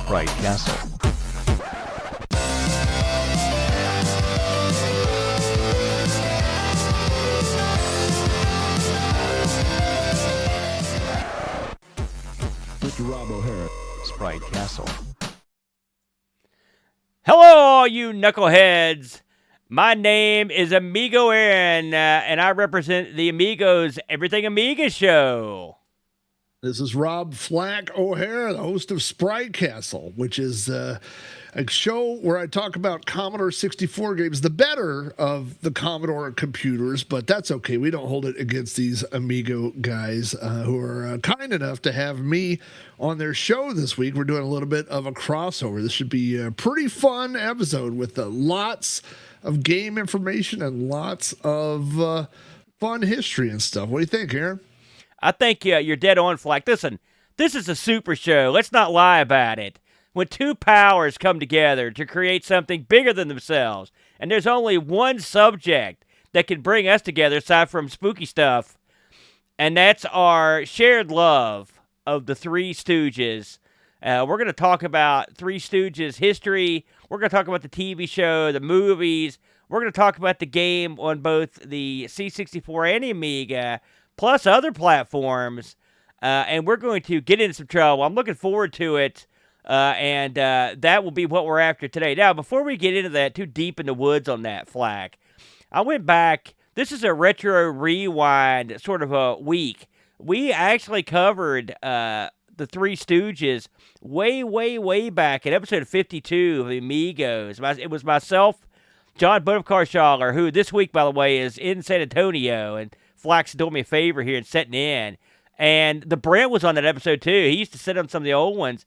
Sprite Castle. Mr. Rob O'Hara, Sprite Castle. Hello, all you knuckleheads. My name is Amigo Aaron, and I represent the Amigos Everything Amiga show. This is Rob Flack O'Hara, the host of Sprite Castle, which is a show where I talk about Commodore 64 games, the better of the Commodore computers, but that's okay. We don't hold it against these Amigo guys who are kind enough to have me on their show this week. We're doing a little bit of a crossover. This should be a pretty fun episode with lots of game information and lots of fun history and stuff. What do you think, Aaron? I think you're dead on, Flack. Listen, this is a super show. Let's not lie about it. When two powers come together to create something bigger than themselves, and there's only one subject that can bring us together aside from spooky stuff, and that's our shared love of the Three Stooges. We're going to talk about Three Stooges history. We're going to talk about the TV show, the movies. We're going to talk about the game on both the C64 and Amiga, plus other platforms, and we're going to get into some trouble. I'm looking forward to it, and that will be what we're after today. Now, before we get into that, too deep in the woods on that, Flack, I went back. This is a retro rewind sort of a week. We actually covered the Three Stooges way back in episode 52 of the Amigos. It was myself, John Bonham-Carshaller, who this week, by the way, is in San Antonio, and Flack's doing me a favor here and setting in. And the Brent was on that episode, too. He used to sit on some of the old ones.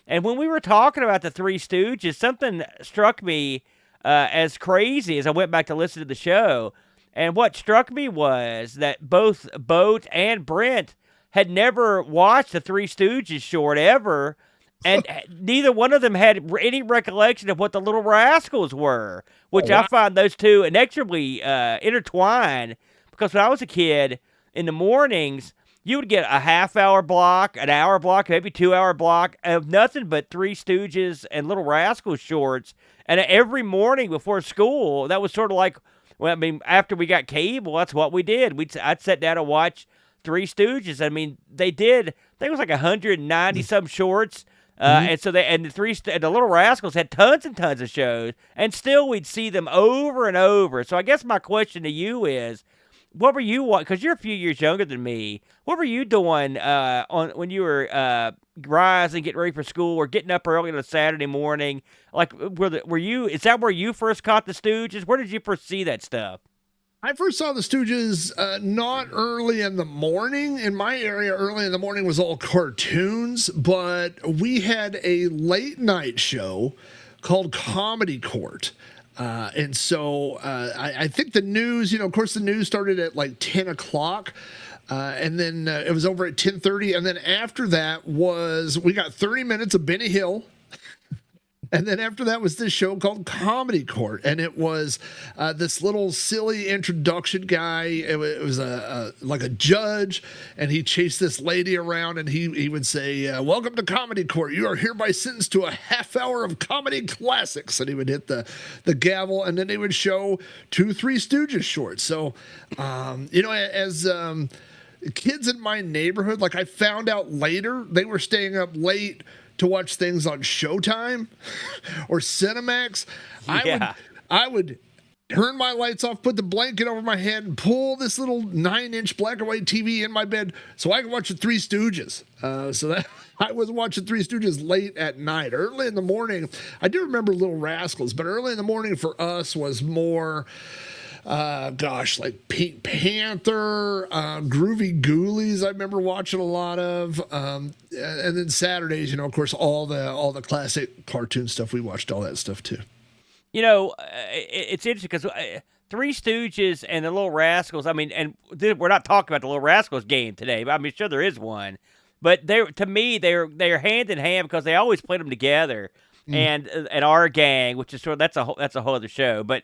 And when we were talking about the Three Stooges, something struck me as crazy as I went back to listen to the show. And what struck me was that both Boat and Brent had never watched the Three Stooges short ever, and neither one of them had any recollection of what the Little Rascals were, which I find those two inexorably intertwined. Because when I was a kid, in the mornings, you would get a half-hour block, an hour block, maybe 2-hour block of nothing but Three Stooges and Little Rascals shorts. And every morning before school, that was sort of like, well, I mean, after we got cable, that's what we did. I'd sit down and watch Three Stooges. I mean, they did, I think it was like 190-some shorts. And so the Little Rascals had tons and tons of shows, and still we'd see them over and over. So I guess my question to you is, what were you watching? Because you're a few years younger than me. What were you doing when you were rising, getting ready for school, or getting up early on a Saturday morning? Like, were you? Is that where you first caught the Stooges? Where did you first see that stuff? I first saw the Stooges not early in the morning. In my area, early in the morning was all cartoons, but we had a late night show called Comedy Court. And so I think the news, of course, the news started at like 10 o'clock. And then it was over at 10:30. And then after that we got 30 minutes of Benny Hill. And then after that was this show called Comedy Court, and it was this little silly introduction guy. It was like a judge, and he chased this lady around, and he would say, "Welcome to Comedy Court. You are hereby sentenced to a half hour of comedy classics." And he would hit the gavel, and then they would show 2 Three Stooges shorts. So, as kids in my neighborhood, like I found out later, they were staying up late to watch things on Showtime or Cinemax. Yeah. I would turn my lights off, put the blanket over my head, and pull this little 9-inch black and white TV in my bed so I could watch the Three Stooges. So that I was watching Three Stooges late at night. Early in the morning, I do remember Little Rascals, but early in the morning for us was more like Pink Panther, Groovy Ghoulies. I remember watching a lot of, and then Saturdays, of course, all the classic cartoon stuff. We watched all that stuff too. It's interesting because Three Stooges and the Little Rascals. I mean, and we're not talking about the Little Rascals game today, but I mean, sure there is one. But to me, they're hand in hand because they always played them together. And our gang, which is sort of that's a whole other show, but.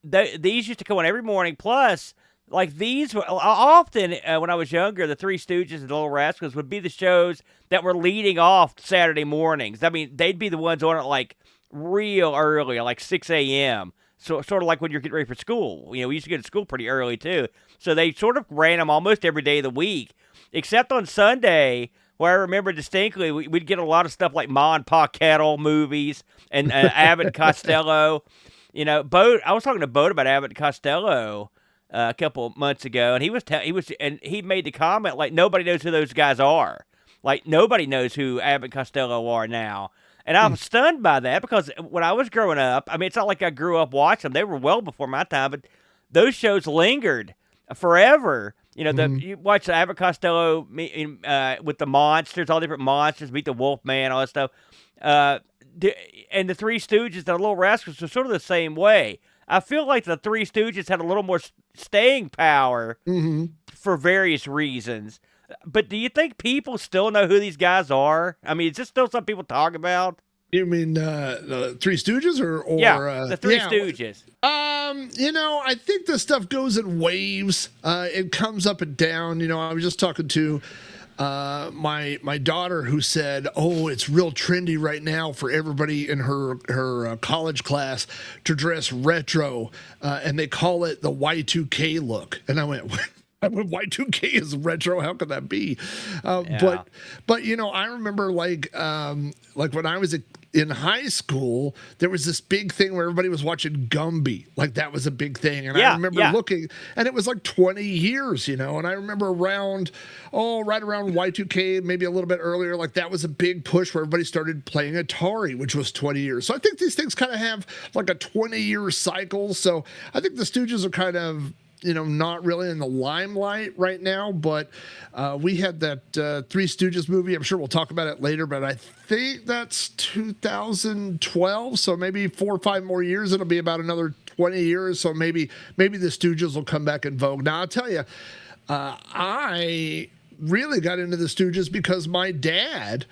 These used to come on every morning. Plus, like these were often when I was younger, the Three Stooges and the Little Rascals would be the shows that were leading off Saturday mornings. I mean, they'd be the ones on it like real early, like 6 a.m. So sort of like when you're getting ready for school. You know, we used to get to school pretty early too. So they sort of ran them almost every day of the week, except on Sunday, where I remember distinctly we'd get a lot of stuff like Ma and Pa Kettle movies and Abbott and Costello. You know, I was talking to Bo about Abbott and Costello a couple months ago, and he made the comment like nobody knows who those guys are. Like nobody knows who Abbott and Costello are now. And I'm stunned by that because when I was growing up, I mean, it's not like I grew up watching them. They were well before my time, but those shows lingered forever. You know, you watch the Abbott Costello with the monsters, all different monsters, Meet the Wolfman, all that stuff. And the Three Stooges, the Little Rascals, were sort of the same way. I feel like the Three Stooges had a little more staying power for various reasons. But do you think people still know who these guys are? I mean, is this still something people talk about? You mean the Three Stooges or yeah, the Three Stooges? You know, I think this stuff goes in waves. It comes up and down. You know, I was just talking to my daughter who said, "Oh, it's real trendy right now for everybody in her college class to dress retro, and they call it the Y2K look." And I went. Y2K is retro. How could that be? But you know, I remember like when I was in high school, there was this big thing where everybody was watching Gumby. Like that was a big thing, and I remember looking, and it was like 20 years, you know. And I remember right around Y2K, maybe a little bit earlier, like that was a big push where everybody started playing Atari, which was 20 years. So I think these things kind of have like a 20-year cycle. So I think the Stooges are kind of, you know, not really in the limelight right now, but we had that Three Stooges movie. I'm sure we'll talk about it later, but I think that's 2012. So maybe 4 or 5 more years. It'll be about another 20 years. So maybe the Stooges will come back in vogue. Now, I'll tell you, I really got into the Stooges because my dad,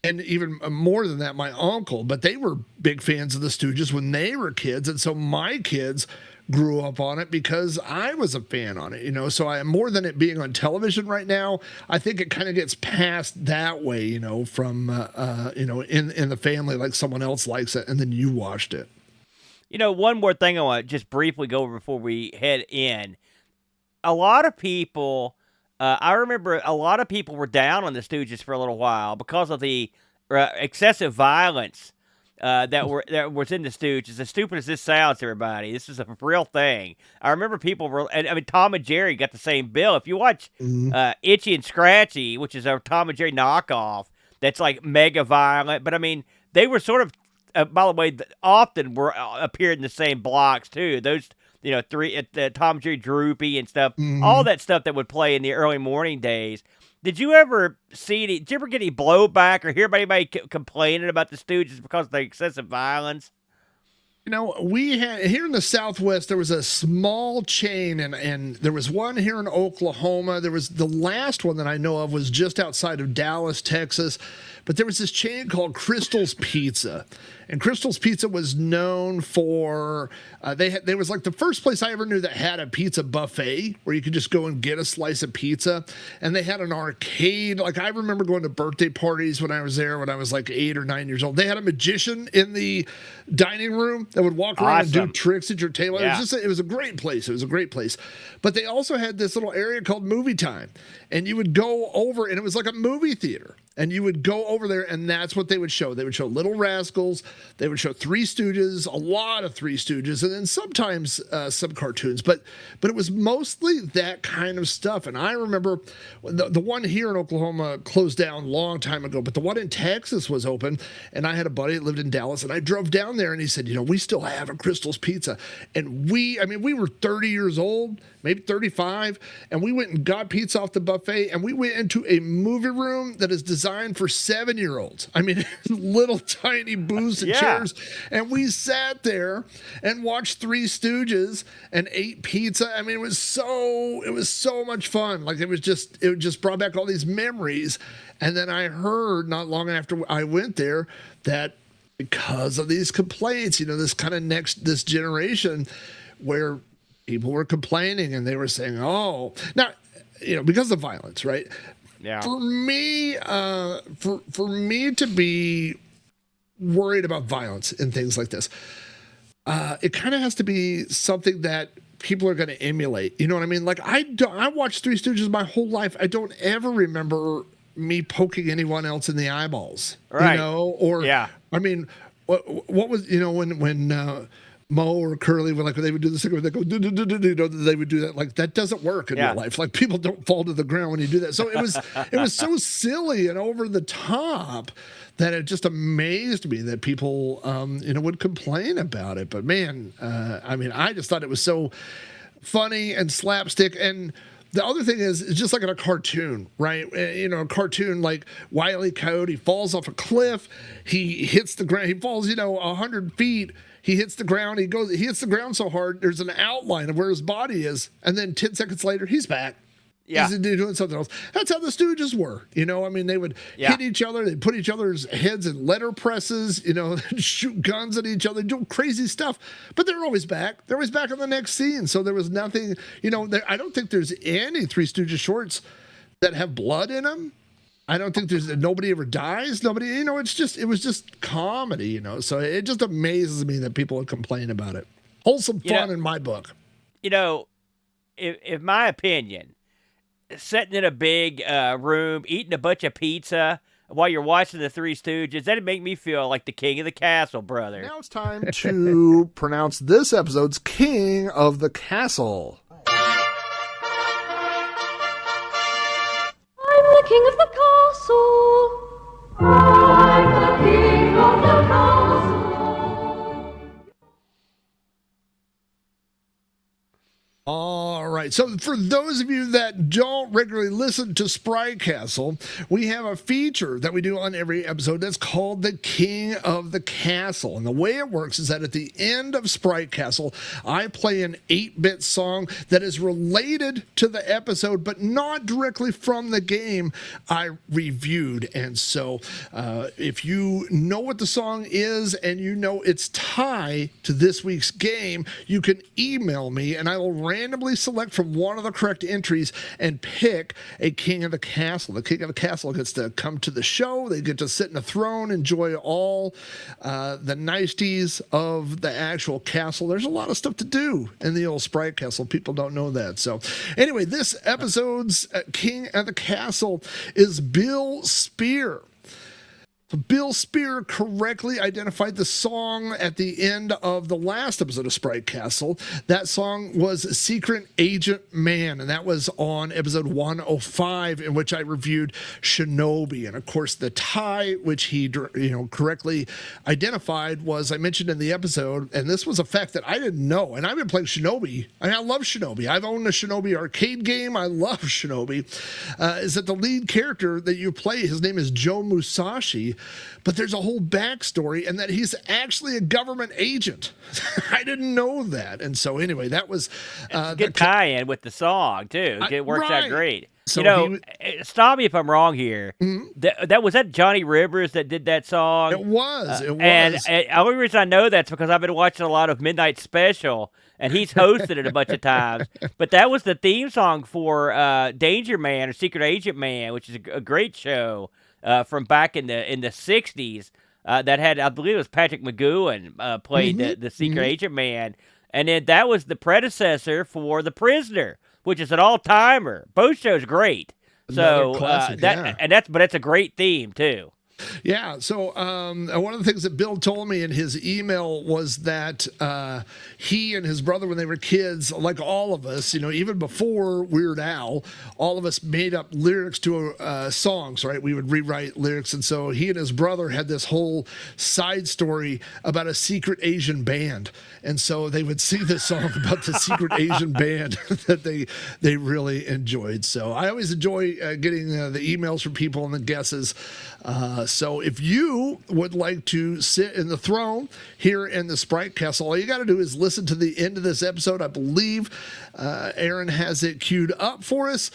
and even more than that, my uncle, but they were big fans of the Stooges when they were kids. And so my kids grew up on it because I was a fan on it, you know. So I, more than it being on television right now, I think it kind of gets passed that way, you know, from you know, in the family, like someone else likes it and then you watched it. You know, one more thing I want to just briefly go over before we head in. A lot of people, I remember a lot of people were down on the Stooges for a little while because of the excessive violence that was in the Stooges. As stupid as this sounds, everybody, this is a real thing. I remember people were, I mean, Tom and Jerry got the same bill. If you watch Itchy and Scratchy, which is a Tom and Jerry knockoff, that's like mega violent. But I mean, they were sort of, by the way, often were appeared in the same blocks too. Those, you know, Tom and Jerry Droopy and stuff, all that stuff that would play in the early morning days. Did you ever did you ever get any blowback or hear anybody complaining about the Stooges because of the excessive violence? You know, we had here in the Southwest, there was a small chain, and there was one here in Oklahoma. There was the last one that I know of was just outside of Dallas, Texas. But there was this chain called Crystal's Pizza. And Crystal's Pizza was known for, there was like the first place I ever knew that had a pizza buffet where you could just go and get a slice of pizza. And they had an arcade. Like I remember going to birthday parties when I was there when I was like 8 or 9 years old. They had a magician in the dining room that would walk around and do tricks at your table. Yeah. It was a great place. It was a great place. But they also had this little area called Movie Time. And you would go over, and it was like a movie theater. And you would go over there, and that's what they would show. They would show Little Rascals. They would show Three Stooges, a lot of Three Stooges, and then sometimes some cartoons. But it was mostly that kind of stuff. And I remember the one here in Oklahoma closed down a long time ago, but the one in Texas was open. And I had a buddy that lived in Dallas, and I drove down there, and he said, you know, we still have a Crystal's Pizza. And we were 30 years old, maybe 35, and we went and got pizza off the buffet, and we went into a movie room that is designed for 7-year-olds. I mean, little tiny booths and chairs. And we sat there and watched Three Stooges and ate pizza. I mean, it was so much fun. Like it just brought back all these memories. And then I heard not long after I went there that because of these complaints, you know, this generation where people were complaining and they were saying, "Oh, now, because of violence, right?" Yeah. For me, for me to be worried about violence and things like this, it kind of has to be something that people are going to emulate. You know what I mean? Like I watched Three Stooges my whole life. I don't ever remember me poking anyone else in the eyeballs. Right. Or yeah. I mean, what was when Mo or Curly would they would do this thing where they go they would do that. Like that doesn't work in real life. Like people don't fall to the ground when you do that. So it was so silly and over the top that it just amazed me that people would complain about it. But man, I just thought it was so funny and slapstick. And the other thing is, it's just like in a cartoon, right? A cartoon like Wile E. Coyote falls off a cliff, he hits the ground, he falls 100 feet. He hits the ground. He hits the ground so hard. There's an outline of where his body is, and then 10 seconds later, he's back. Yeah, he's doing something else. That's how the Stooges were. They would hit each other. They'd put each other's heads in letter presses. Shoot guns at each other, do crazy stuff. But they're always back. They're always back in the next scene. So there was nothing. I don't think there's any Three Stooges shorts that have blood in them. I don't think nobody ever dies. Nobody, it was just comedy, So it just amazes me that people would complain about it. Wholesome fun in my book. In my opinion, sitting in a big room, eating a bunch of pizza while you're watching the Three Stooges, that'd make me feel like the king of the castle, brother. Now it's time to pronounce this episode's King of the Castle. I'm the king of the castle. I'm the king of the castle. All right. So for those of you that don't regularly listen to Sprite Castle, we have a feature that we do on every episode that's called the King of the Castle. And the way it works is that at the end of Sprite Castle, I play an 8-bit song that is related to the episode, but not directly from the game I reviewed. And so if you know what the song is and its tie to this week's game, you can email me and I will randomly select from one of the correct entries and pick a King of the Castle. The King of the Castle gets to come to the show. They get to sit in a throne, enjoy all the niceties of the actual castle. There's a lot of stuff to do in the old Sprite Castle. People don't know that. So anyway, this episode's King of the Castle is Bill Spear. Bill Spear correctly identified the song at the end of the last episode of Sprite Castle. That song was Secret Agent Man, and that was on episode 105, in which I reviewed Shinobi. And of course, the tie, which he correctly identified, was I mentioned in the episode, and this was a fact that I didn't know. And I've been playing Shinobi, and I love Shinobi. I've owned a Shinobi arcade game. I love Shinobi. Is that the lead character that you play? His name is Joe Musashi. But there's a whole backstory, and that he's actually a government agent. I didn't know that. And so anyway, that was a good tie-in with the song too. It works out great. So stop me if I'm wrong here. Mm-hmm. Was that Johnny Rivers that did that song? It was. And the only reason I know that's because I've been watching a lot of Midnight Special, and he's hosted it a bunch of times. But that was the theme song for Danger Man or Secret Agent Man, which is a great show. From back in the 60s, that had, I believe it was Patrick McGowan played the Secret Agent Man, and then that was the predecessor for The Prisoner, which is an all-timer. Both shows great. So classic, that's a great theme too. Yeah. So one of the things that Bill told me in his email was that he and his brother, when they were kids, like all of us, even before Weird Al, all of us made up lyrics to songs, right? We would rewrite lyrics. And so he and his brother had this whole side story about a secret Asian band. And so they would sing this song about the secret Asian band that they really enjoyed. So I always enjoy getting the emails from people and the guesses. So if you would like to sit in the throne here in the Sprite Castle, all you got to do is listen to the end of this episode. I believe Aaron has it queued up for us.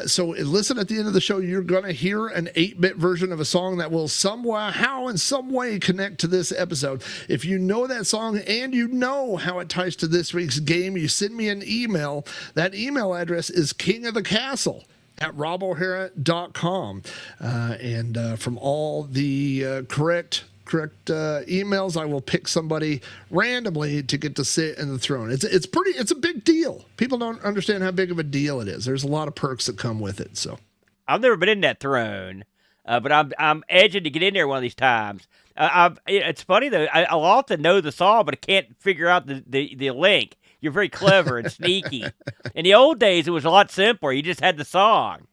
So listen at the end of the show. You're going to hear an 8-bit version of a song that will somehow in some way connect to this episode. If you know that song and you know how it ties to this week's game, you send me an email. That email address is kingofthecastle@robohara.com. And from all the correct emails, I will pick somebody randomly to get to sit in the throne. It's a big deal. People don't understand how big of a deal it is. There's a lot of perks that come with it. So I've never been in that throne, but I'm edging to get in there one of these times. It's funny though. I'll often know the song, but I can't figure out the link. You're very clever and sneaky. In the old days, it was a lot simpler. You just had the song.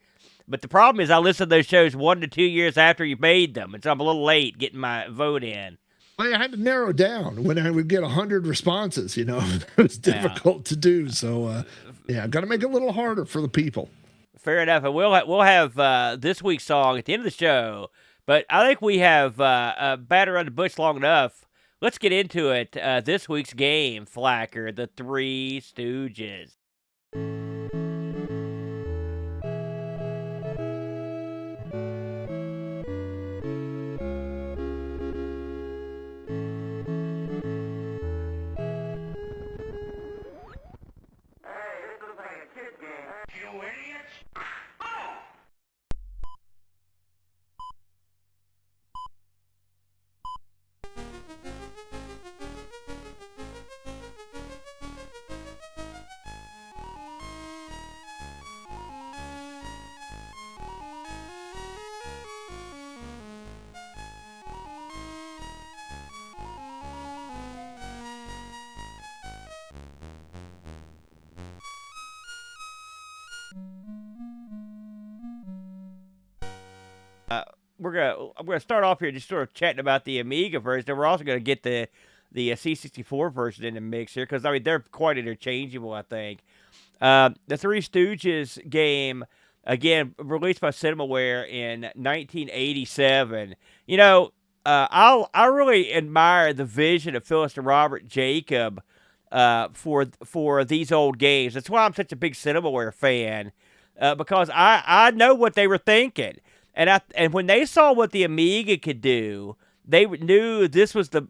But the problem is I listen to those shows 1 to 2 years after you made them, and so I'm a little late getting my vote in. Well, I had to narrow down when I would get 100 responses. It was difficult to do. So, got to make it a little harder for the people. Fair enough. And we'll have this week's song at the end of the show. But I think we have batted around the bush long enough. Let's get into it. This week's game, Flacker, the Three Stooges. I'm gonna start off here just sort of chatting about the Amiga version, and we're also gonna get the C64 version in the mix here because they're quite interchangeable. I think the Three Stooges game, again released by Cinemaware in 1987. I really admire the vision of Phyllis and Robert Jacob for these old games. That's why I'm such a big Cinemaware fan because I know what they were thinking. And when they saw what the Amiga could do, they knew this was the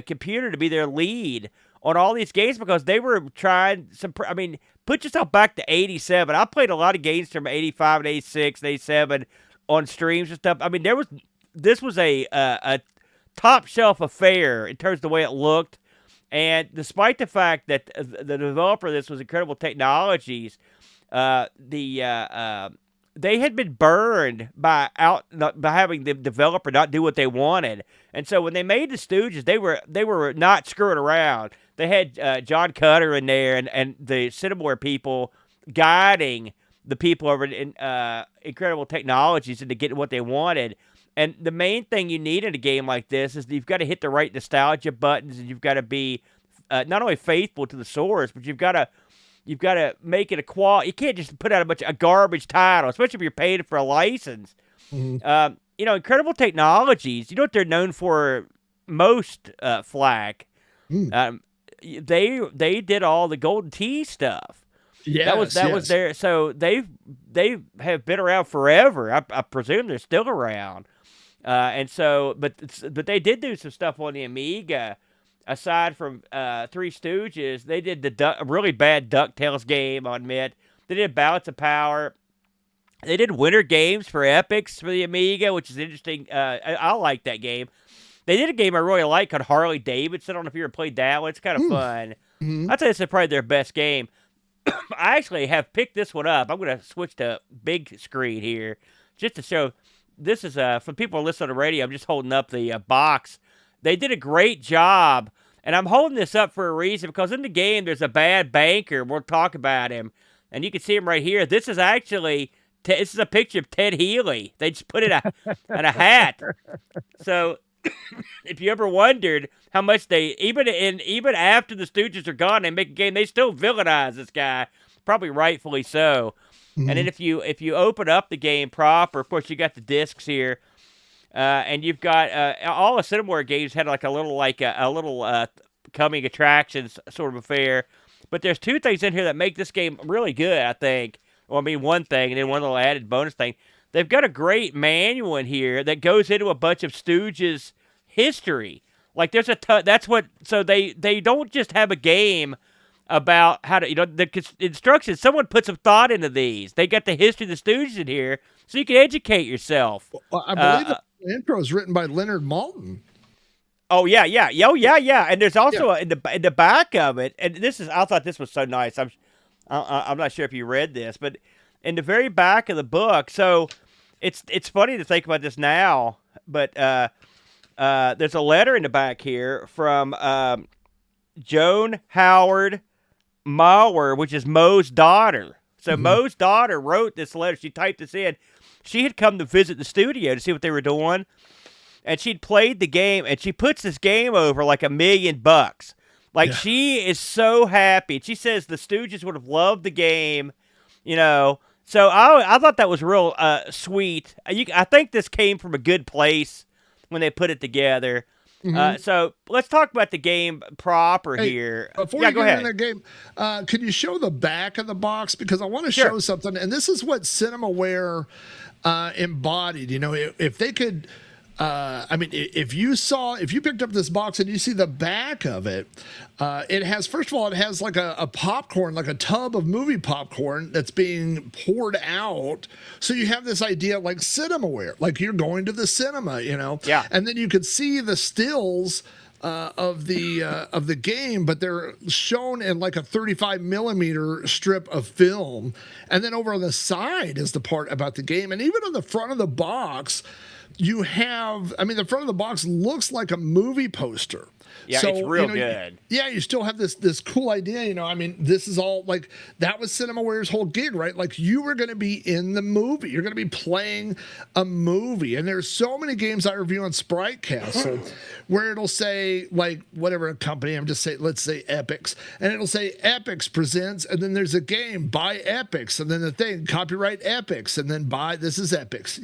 computer to be their lead on all these games because they were trying some. I mean, put yourself back to '87. I played a lot of games from '85 and '86 and '87 on streams and stuff. I mean, this was a top shelf affair in terms of the way it looked, and despite the fact that the developer of this was Incredible Technologies, they had been burned by having the developer not do what they wanted, and so when they made the Stooges, they were not screwing around. They had John Cutter in there and the Cinemaware people guiding the people over in Incredible Technologies into getting what they wanted. And the main thing you need in a game like this is you've got to hit the right nostalgia buttons, and you've got to be not only faithful to the source, but you've got to make it a quality. You can't just put out a garbage title, especially if you're paying for a license. Mm-hmm. Incredible Technologies, you know what they're known for most, Flack? They did all the Golden Tee stuff. Yes, that was their. So they have been around forever. I presume they're still around. But they did do some stuff on the Amiga. Aside from Three Stooges, they did a really bad DuckTales game, I'll admit. They did Balance of Power. They did Winter Games for Epics for the Amiga, which is interesting. I like that game. They did a game I really like called Harley Davidson. I don't know if you ever played that one. It's kind of fun. Mm-hmm. I'd say it's probably their best game. I actually have picked this one up. I'm going to switch to big screen here just to show. This is for people listening to the radio. I'm just holding up the box. They did a great job, and I'm holding this up for a reason because in the game there's a bad banker. We'll talk about him, and you can see him right here. This is actually this is a picture of Ted Healy. They just put it in a hat. So if you ever wondered how much they even after the Stooges are gone, they make a game, they still villainize this guy, probably rightfully so. Mm-hmm. And then if you open up the game proper, of course you got the discs here. And you've got all the Cinemaware games had like a little coming attractions sort of affair. But there's two things in here that make this game really good, I think. Well, I mean, one thing, and then one little added bonus thing. They've got a great manual in here that goes into a bunch of Stooges history. Like there's that's what, so they don't just have a game about how to, the instructions, someone put some thought into these. They got the history of the Stooges in here so you can educate yourself. Well, I believe the intro is written by Leonard Maltin. Oh yeah. And there's also in the back of it, and I thought this was so nice. I'm not sure if you read this, but in the very back of the book, so it's funny to think about this now, but there's a letter in the back here from Joan Howard Mauer, which is Moe's daughter. So Moe's daughter wrote this letter. She typed this in. She had come to visit the studio to see what they were doing, and she'd played the game, and she puts this game over like $1 million. Like, she is so happy. She says the Stooges would have loved the game, So I thought that was real sweet. I think this came from a good place when they put it together. So let's talk about the game proper here. Before you get into the game, can you show the back of the box? Because I want to show something. And this is what Cinemaware embodied. If they could... if you picked up this box and you see the back of it, it has like a popcorn, like a tub of movie popcorn that's being poured out. So you have this idea like Cinemaware, like you're going to the cinema, Yeah. And then you could see the stills of the game, but they're shown in like a 35 millimeter strip of film. And then over on the side is the part about the game. And even on the front of the box, you have, the front of the box looks like a movie poster. Yeah, so, it's real good. You still have this cool idea, this is all like, that was Cinemaware's whole gig, right? Like you were going to be in the movie. You're going to be playing a movie. And there's so many games I review on Sprite Castle where it'll say like whatever company, let's say Epix. And it'll say Epix presents, and then there's a game by Epix. And then the thing, copyright Epix. And then this is Epix,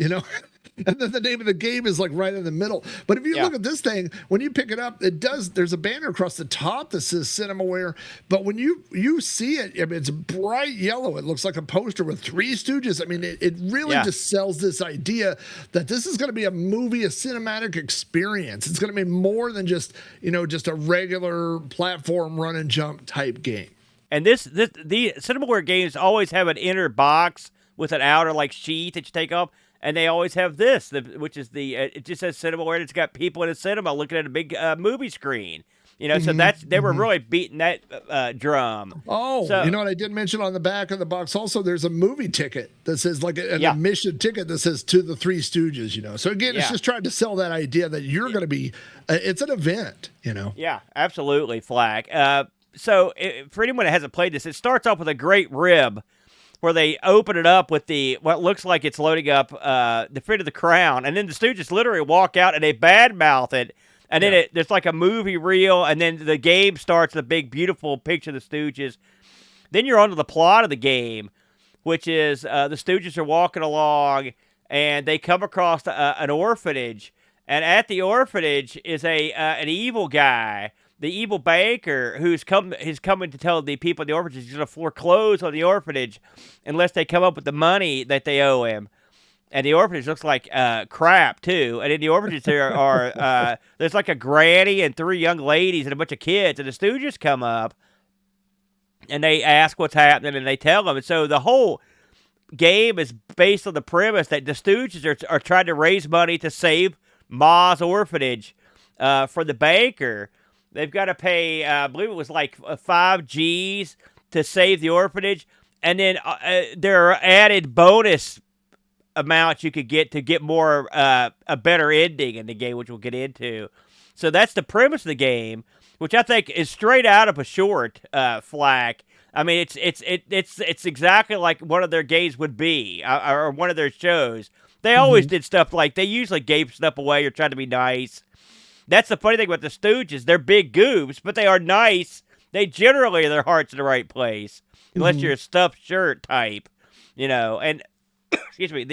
And then the name of the game is like right in the middle. But if you look at this thing, when you pick it up, there's a banner across the top that says Cinemaware. But when you see it, it's bright yellow. It looks like a poster with Three Stooges. It really just sells this idea that this is going to be a movie, a cinematic experience. It's going to be more than just a regular platform run and jump type game. And the Cinemaware games always have an inner box with an outer like sheet that you take off. And they always have this, which is it just says Cinemaware, and it's got people in a cinema looking at a big movie screen. So they were really beating that drum. Oh, so, what I did mention on the back of the box also, there's a movie ticket that says like an admission ticket that says to the Three Stooges, So again, it's just trying to sell that idea that you're going to be, it's an event, Yeah, absolutely, Flack. So for anyone that hasn't played this, it starts off with a great rib where they open it up with what looks like it's loading up the Fit of the Crown, and then the Stooges literally walk out and they badmouth it, and then there's like a movie reel, and then the game starts, the big, beautiful picture of the Stooges. Then you're onto the plot of the game, which is the Stooges are walking along, and they come across an orphanage, and at the orphanage is an evil guy, the evil banker who's coming to tell the people in the orphanage he's going to foreclose on the orphanage unless they come up with the money that they owe him. And the orphanage looks like crap, too. And in the orphanage there are there's like a granny and 3 young ladies and a bunch of kids. And the Stooges come up, and they ask what's happening, and they tell them. And so the whole game is based on the premise that the Stooges are trying to raise money to save Ma's orphanage for the banker. They've got to pay, I believe it was like 5 G's to save the orphanage. And then there are added bonus amounts you could get to get more, a better ending in the game, which we'll get into. So that's the premise of the game, which I think is straight out of a short, Flack. It's exactly like one of their games would be, or one of their shows. They always did stuff like, they usually gave stuff away or tried to be nice. That's the funny thing about the Stooges. They're big goofs, but they are nice. They generally, their heart's in the right place, unless you're a stuffed shirt type, And excuse me.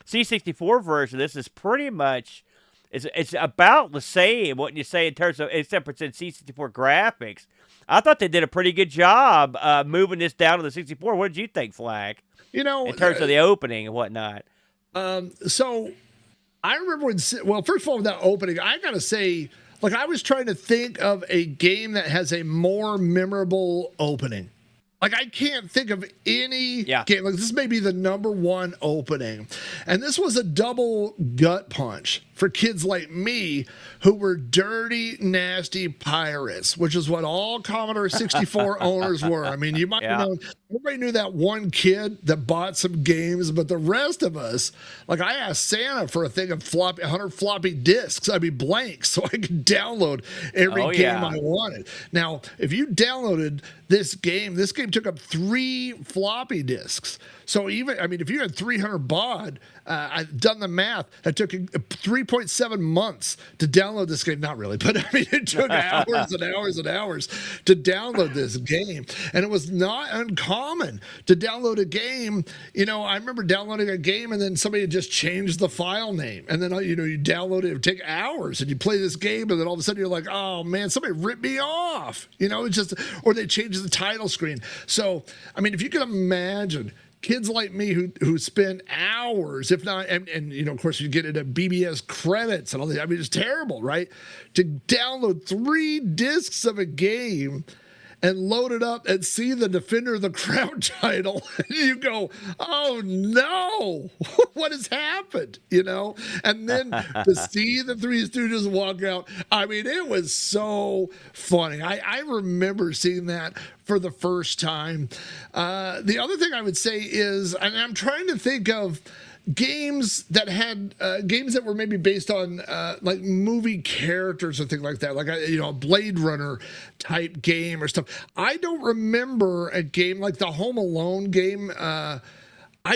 C64 version, this is pretty much it's about the same. What you say in terms of except for it's in C64 graphics. I thought they did a pretty good job moving this down to the 64. What did you think, Flack? You know, In terms of the opening and whatnot. So I remember when, well, first of all, with that opening, I gotta say, like, I was trying to think of a game that has a more memorable opening. Like, I can't think of any game. Like, this may be the #1 opening. And this was a double gut punch for kids like me who were dirty, nasty pirates, which is what all Commodore 64 owners were. I mean, you might know, everybody knew that one kid that bought some games, but the rest of us, like, I asked Santa for a thing of 100 floppy disks, I mean, blanks, so I could download every game I wanted. Now, if you downloaded this game took up 3 floppy disks. So even, I mean, if you had 300 baud, I've done the math. It took 3.7 months to download this game. Not really, but I mean, it took hours and hours and hours to download this game. And it was not uncommon to download a game. You know, I remember downloading a game and then somebody had just changed the file name. And then, you know, you download it would take hours and you play this game and then all of a sudden you're like, oh man, somebody ripped me off. You know, it's just, or they changed the title screen. So, I mean, if you can imagine kids like me who spend hours, if not, and you know, of course, you get into BBS credits and all that. I mean, it's terrible, right? To download 3 discs of a game and load it up and see the Defender of the Crown title, and you go, oh no, what has happened? You know? And then to see the Three Stooges walk out, I mean, it was so funny. I remember seeing that for the first time. The other thing I would say is, and I'm trying to think of games that had games that were maybe based on like movie characters or things like that, like a Blade Runner type game or stuff. I don't remember a game like the Home Alone game. I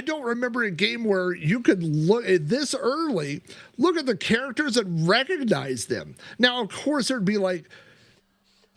don't remember a game where you could look at this early, look at the characters and recognize them. Now, of course, there'd be like,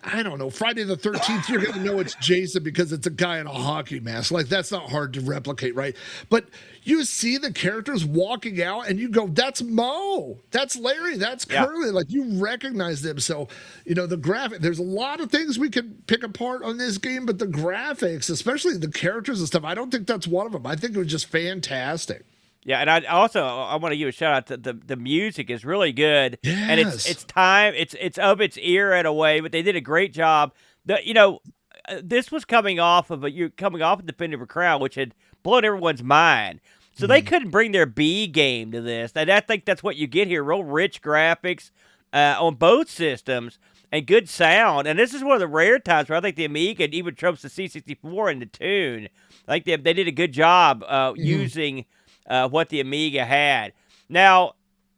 I don't know, Friday the 13th, you're going to know it's Jason because it's a guy in a hockey mask. Like, that's not hard to replicate, right? But you see the characters walking out and you go, that's Mo, that's Larry, that's Curly. Like, you recognize them. So, you know, the graphic, there's a lot of things we could pick apart on this game, but the graphics, especially the characters and stuff, I don't think that's one of them. I think it was just fantastic. Yeah, and I want to give a shout out to the music is really good, and it's of its era in a way, but they did a great job. This was coming off of Defender of the Crown, which had blown everyone's mind. So they couldn't bring their B game to this, and I think that's what you get here: real rich graphics on both systems and good sound. And this is one of the rare times where I think the Amiga even trumps the C64 in the tune. I think they did a good job using what the Amiga had. Now,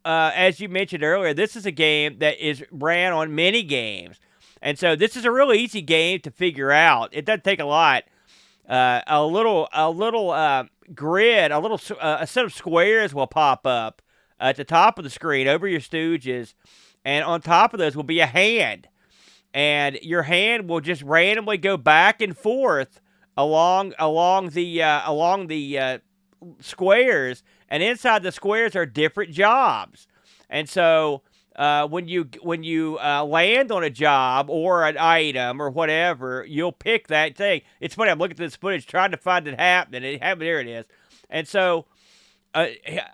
as you mentioned earlier, this is a game that ran on mini games. And so this is a really easy game to figure out. It doesn't take a lot. A little grid, a set of squares will pop up at the top of the screen over your stooges. And on top of those will be a hand. And your hand will just randomly go back and forth along the squares, and inside the squares are different jobs. And so when you land on a job or an item or whatever, you'll pick that thing. It's funny, I'm looking at this footage trying to find it happening. There it is. And so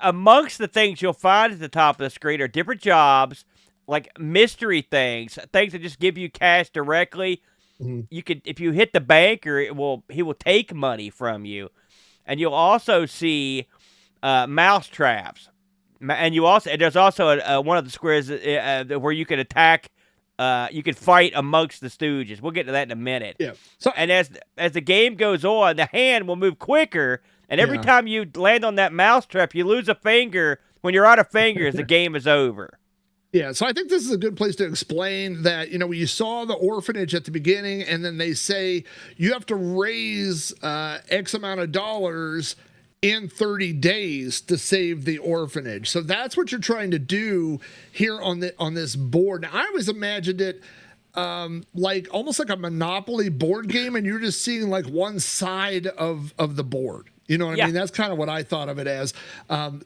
amongst the things you'll find at the top of the screen are different jobs, like mystery things that just give you cash directly. You could, if you hit the banker, he will take money from you. And you'll also see mouse traps, and there's also one of the squares where you can attack, you can fight amongst the stooges. We'll get to that in a minute. Yeah. So, and as the game goes on, the hand will move quicker, and every time you land on that mouse trap, you lose a finger. When you're out of fingers, the game is over. Yeah, so I think this is a good place to explain that, you know, you saw the orphanage at the beginning, and then they say you have to raise X amount of dollars in 30 days to save the orphanage. So that's what you're trying to do here on this board. Now, I always imagined it like almost like a Monopoly board game, and you're just seeing like one side of the board. You know what Yeah. I mean? That's kind of what I thought of it as.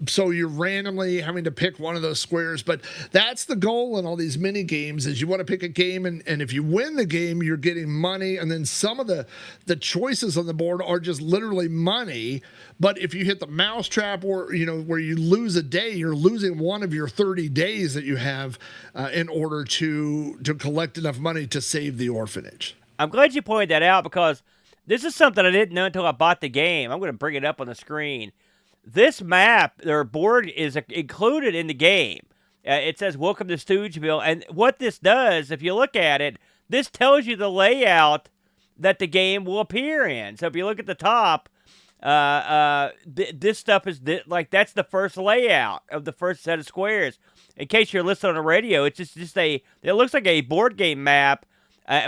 So you're randomly having to pick one of those squares, but that's the goal in all these mini games is you want to pick a game, and if you win the game, you're getting money, and then some of the choices on the board are just literally money. But if you hit the mouse trap, or where you lose a day, you're losing one of your 30 days that you have in order to collect enough money to save the orphanage. I'm glad you pointed that out because this is something I didn't know until I bought the game. I'm going to bring it up on the screen. This map, or board, is included in the game. It says, "Welcome to Stoogeville." And what this does, if you look at it, this tells you the layout that the game will appear in. So if you look at the top, this stuff is that's the first layout of the first set of squares. In case you're listening on the radio, it's just it looks like a board game map.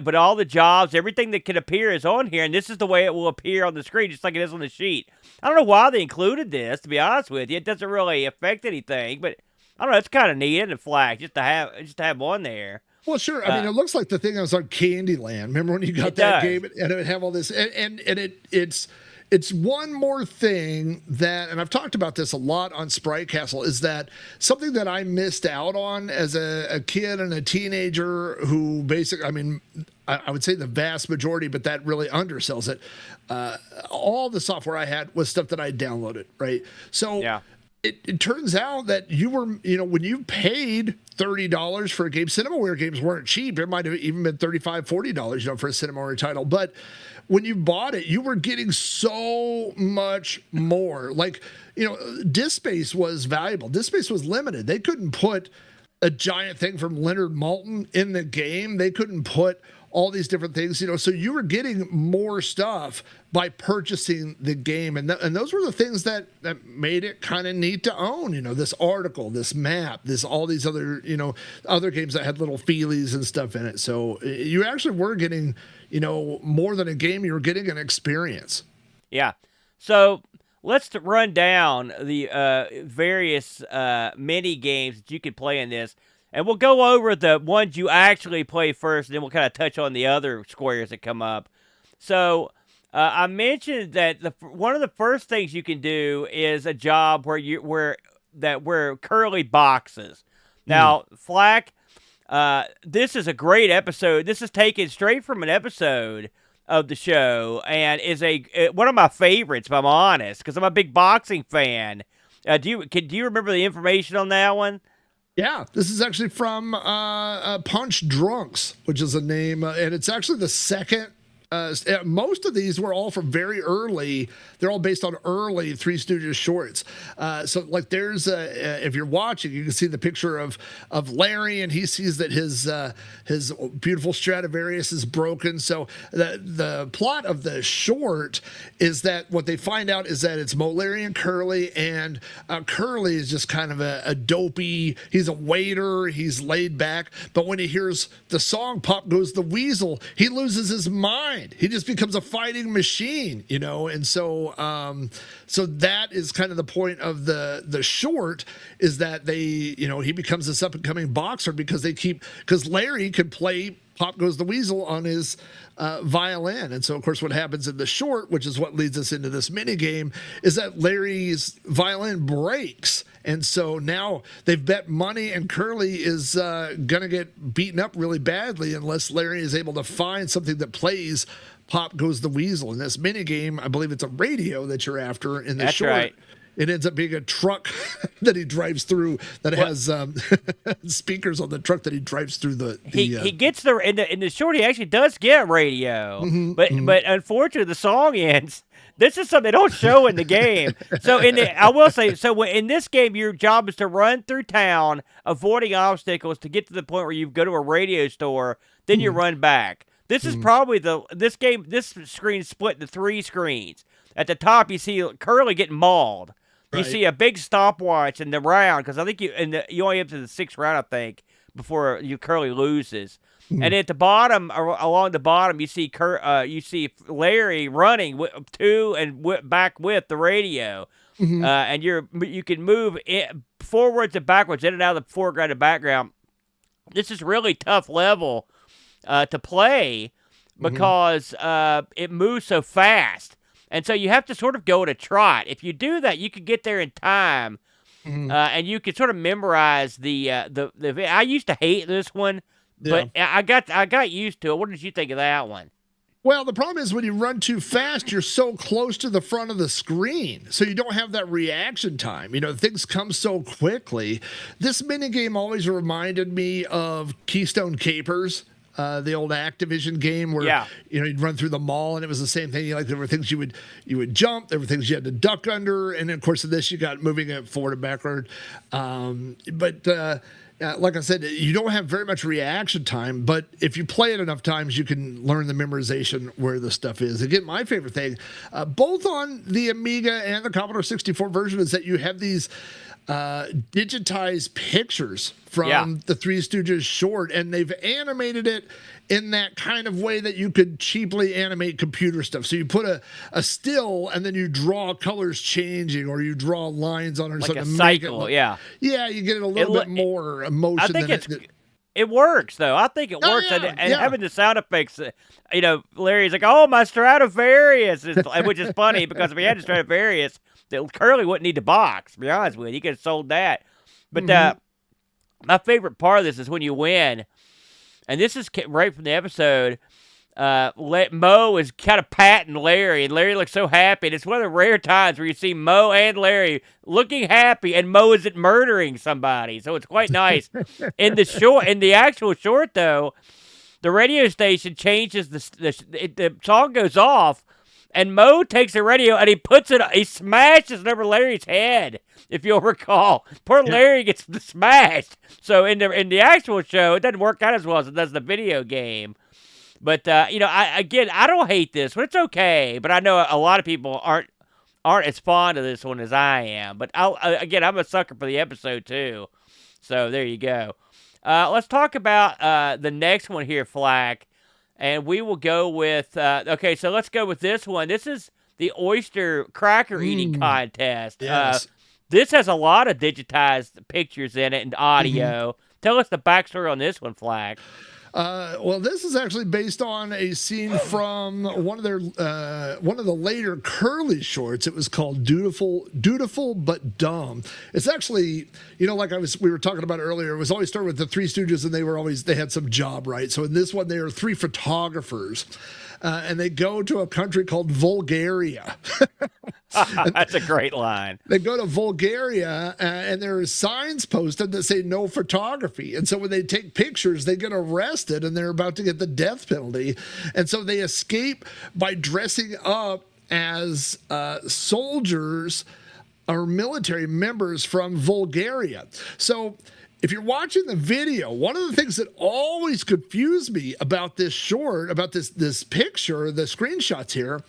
But all the jobs, everything that can appear is on here, and this is the way it will appear on the screen, just like it is on the sheet. I don't know why they included this, to be honest with you. It doesn't really affect anything, but I don't know. It's kind of neat and Flack just to have one there. Well, sure. I mean, it looks like the thing that was on Candyland. Remember when you got that game, and it would have all this, and it's one more thing that, and I've talked about this a lot on Sprite Castle, is that something that I missed out on as a kid and a teenager who basically, I mean, I would say the vast majority, but that really undersells it. All the software I had was stuff that I downloaded, right? So yeah. It turns out that you were, when you paid $30 for a game, Cinemaware games weren't cheap. It might have even been $35, $40, for a Cinemaware title. But when you bought it, you were getting so much more. Like, disk space was valuable. Disk space was limited. They couldn't put a giant thing from Leonard Maltin in the game. They couldn't put all these different things, so you were getting more stuff by purchasing the game. And those were the things that made it kind of neat to own, this article, this map, all these other, other games that had little feelies and stuff in it. So you actually were getting, more than a game, you were getting an experience. Yeah. So let's run down the various mini games that you could play in this. And we'll go over the ones you actually play first, and then we'll kind of touch on the other squares that come up. So I mentioned that one of the first things you can do is a job where Curly boxes. Now, Flack, this is a great episode. This is taken straight from an episode of the show, and is one of my favorites, if I'm honest, because I'm a big boxing fan. Do you remember the information on that one? Yeah, this is actually from Punch Drunks, which is a name, and it's actually the second. Most of these were all from very early. They're all based on early Three Stooges shorts. So, like, there's if you're watching, you can see the picture of Larry, and he sees that his beautiful Stradivarius is broken. So the plot of the short is that what they find out is that it's Mo, Larry, and Curly, and Curly is just kind of a dopey. He's a waiter. He's laid back, but when he hears the song "Pop Goes the Weasel," he loses his mind. He just becomes a fighting machine, and so that is kind of the point of the short, is that he becomes this up and coming boxer because Larry could play Pop Goes the Weasel on his violin. And so, of course, what happens in the short, which is what leads us into this mini game, is that Larry's violin breaks. And so now they've bet money, and Curly is going to get beaten up really badly unless Larry is able to find something that plays Pop Goes the Weasel. In this mini game, I believe it's a radio that you're after in the That's short. right. It ends up being a truck that he drives through that has speakers on the truck that he drives through He gets in the short. He actually does get radio, but unfortunately the song ends. This is something they don't show in the game. So I will say, in this game, your job is to run through town, avoiding obstacles to get to the point where you go to a radio store, then you run back. This is probably this screen split into 3 screens. At the top, you see Curly getting mauled. You see a big stopwatch in the round, because I think you only up to the 6th round, I think, before Curly loses. And at the bottom, along the bottom, you see Larry running to and back with the radio, and you can move forwards and backwards, in and out of the foreground and background. This is really tough level to play because it moves so fast. And so you have to sort of go at a trot. If you do that, you could get there in time, and you could sort of memorize the. I used to hate this one, but I got used to it. What did you think of that one? Well, the problem is when you run too fast, you're so close to the front of the screen, so you don't have that reaction time. You know, things come so quickly. This minigame always reminded me of Keystone Capers, the old Activision game where you'd run through the mall and it was the same thing. Like there were things you would jump, there were things you had to duck under, and of course in this you got moving it forward and backward. Like I said, you don't have very much reaction time, but if you play it enough times, you can learn the memorization where the stuff is. Again, my favorite thing, both on the Amiga and the Commodore 64 version, is that you have these digitized pictures from the Three Stooges short, and they've animated it in that kind of way that you could cheaply animate computer stuff. So you put a still and then you draw colors changing, or you draw lines on it or like something. A cycle, Yeah, you get it a little bit more emotion. I think it works, though. I think it works. Yeah, and having the sound effects, Larry's like, oh, my Stradivarius, which is funny because if he had a Stradivarius, Curly wouldn't need to box, to be honest with you. He could have sold that. But my favorite part of this is when you win, and this is right from the episode, Mo is kind of patting Larry, and Larry looks so happy. And it's one of the rare times where you see Mo and Larry looking happy, and Mo isn't murdering somebody. So it's quite nice. In the actual short, though, the radio station changes, the song goes off, and Mo takes the radio and he smashes it over Larry's head, if you'll recall. Poor Larry gets smashed. So in the actual show, it doesn't work out as well as it does the video game. But I don't hate this one. It's okay, but I know a lot of people aren't as fond of this one as I am. But I'm a sucker for the episode too. So there you go. Let's talk about the next one here, Flack. And we will go with, so let's go with this one. This is the oyster cracker eating contest. Yes. This has a lot of digitized pictures in it and audio. Tell us the backstory on this one, Flack. Well, this is actually based on a scene from one of the later Curly shorts. It was called Dutiful but Dumb. It's actually, like we were talking about earlier, it was always started with the Three Stooges, and they had some job, right? So in this one, they are three photographers. And they go to a country called Bulgaria. That's a great line. They go to Bulgaria, and there are signs posted that say no photography. And so when they take pictures, they get arrested, and they're about to get the death penalty. And so they escape by dressing up as soldiers or military members from Bulgaria. So if you're watching the video, one of the things that always confused me about this short, about this picture, the screenshots here,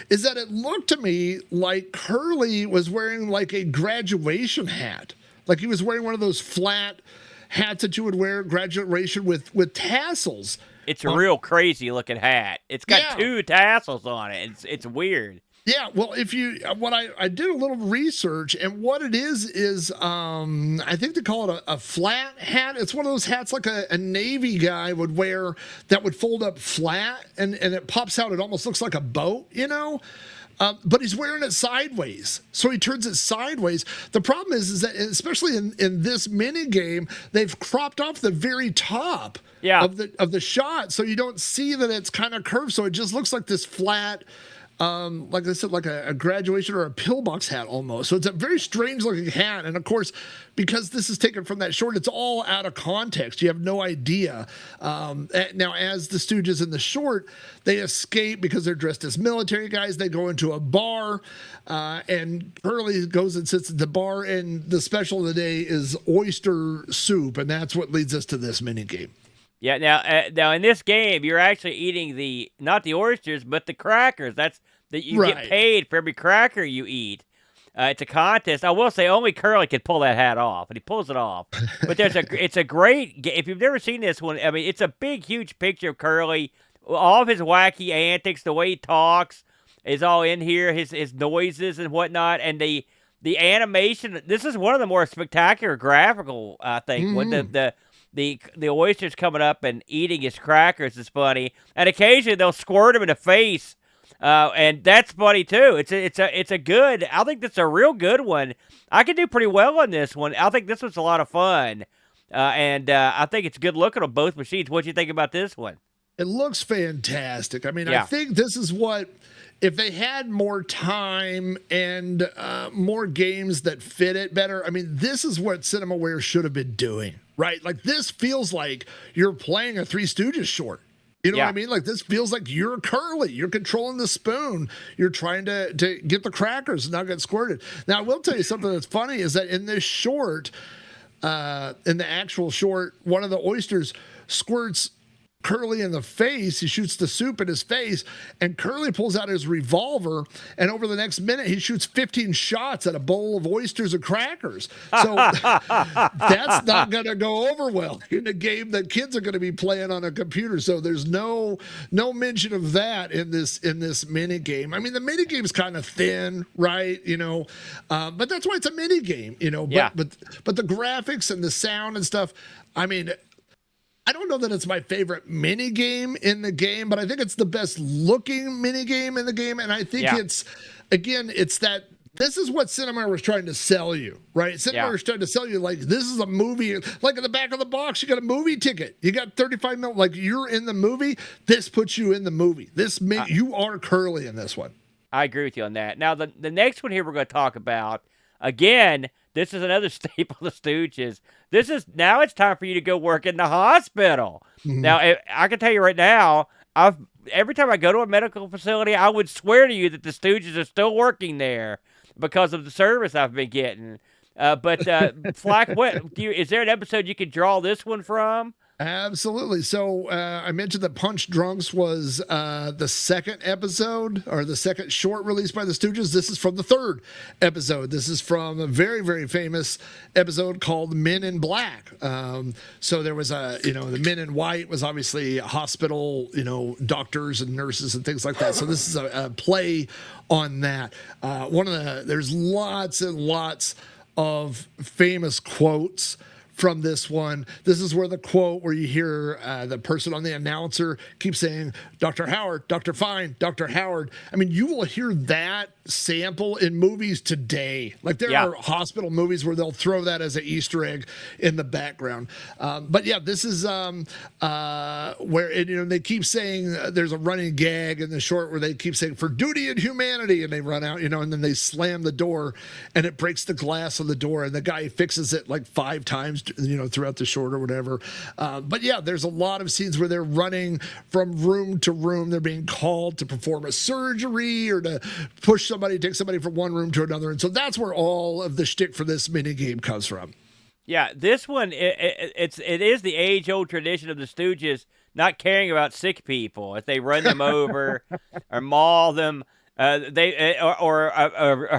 is that it looked to me like Curly was wearing like a graduation hat. Like he was wearing one of those flat hats that you would wear at graduation with tassels. It's a real crazy looking hat. It's got two tassels on it. It's weird. Yeah, well, I did a little research, and what it is I think they call it a flat hat. It's one of those hats like a Navy guy would wear that would fold up flat, and it pops out. It almost looks like a boat, but he's wearing it sideways, so he turns it sideways. The problem is that, especially in this mini game, they've cropped off the very top of the shot, so you don't see that it's kind of curved. So it just looks like this flat, like I said, like a graduation or a pillbox hat almost. So it's a very strange looking hat. And of course, because this is taken from that short, it's all out of context. You have no idea. Now, as the Stooges in the short, they escape because they're dressed as military guys. They go into a bar, and Curly goes and sits at the bar, and the special of the day is oyster soup. And that's what leads us to this mini game. Yeah, now in this game, you're actually eating not the oysters, but the crackers. You get paid for every cracker you eat. It's a contest. I will say only Curly can pull that hat off, and he pulls it off. But it's a great game. If you've never seen this one, I mean, it's a big, huge picture of Curly. All of his wacky antics, the way he talks, is all in here. His noises and whatnot, and the animation. This is one of the more spectacular graphical, I think. When the oysters coming up and eating his crackers is funny. And occasionally they'll squirt him in the face And that's funny too. It's a good. I think that's a real good one. I could do pretty well on this one. I think this was a lot of fun, and I think it's good looking on both machines. What do you think about this one? It looks fantastic. I mean, Yeah. I think this is what, if they had more time and more games that fit it better, I mean, this is what Cinemaware should have been doing, right? Like, this feels like you're playing a Three Stooges short. You know what I mean? Like, this feels like you're Curly. You're controlling the spoon. You're trying to get the crackers and not get squirted. Now, I will tell you something that's funny is that in this short, in the actual short, one of the oysters squirts Curly in the face. He shoots the soup in his face, and Curly pulls out his revolver, and over the next minute he shoots 15 shots at a bowl of oysters and crackers. So that's not going to go over well in a game that kids are going to be playing on a computer. So there's no mention of that in this mini game. I mean, the mini game's kind of thin, right? You know, but that's why it's a mini game. You know, but the graphics and the sound and stuff. I mean, I don't know that it's my favorite mini game in the game, but I think it's the best looking mini game in the game. And I think it's that this is what Cinemaware was trying to sell you, right? Cinemaware was trying to sell you, like, this is a movie. Like, in the back of the box, you got a movie ticket. You got 35 minutes. Like, you're in the movie. This puts you in the movie. You are Curly in this one. I agree with you on that. Now, the next one here we're going to talk about, again, this is another staple of Stooges. Now it's time for you to go work in the hospital. Mm-hmm. Now, I can tell you right now, every time I go to a medical facility, I would swear to you that the Stooges are still working there because of the service I've been getting. But Flack, is there an episode you could draw this one from? Absolutely. So I mentioned that Punch Drunks was the second episode, or the second short released by the Stooges. This is from the third episode. This is from a very, very famous episode called Men in Black. So there was the Men in White was obviously hospital, doctors and nurses and things like that. So this is a play on that. There's lots and lots of famous quotes from this one. This is where the quote where you hear the person on the announcer keep saying, Dr. Howard, Dr. Fine, Dr. Howard. I mean, you will hear that sample in movies today. Like, there are hospital movies where they'll throw that as an Easter egg in the background. But yeah, this is where they keep saying there's a running gag in the short where they keep saying for duty and humanity, and they run out, and then they slam the door and it breaks the glass of the door, and the guy fixes it like 5 times throughout the short or whatever. But yeah, there's a lot of scenes where they're running from room to room. They're being called to perform a surgery or to take somebody from one room to another. And so that's where all of the shtick for this mini game comes from. Yeah, this one, it is the age-old tradition of the Stooges not caring about sick people. If they run them over or maul them, or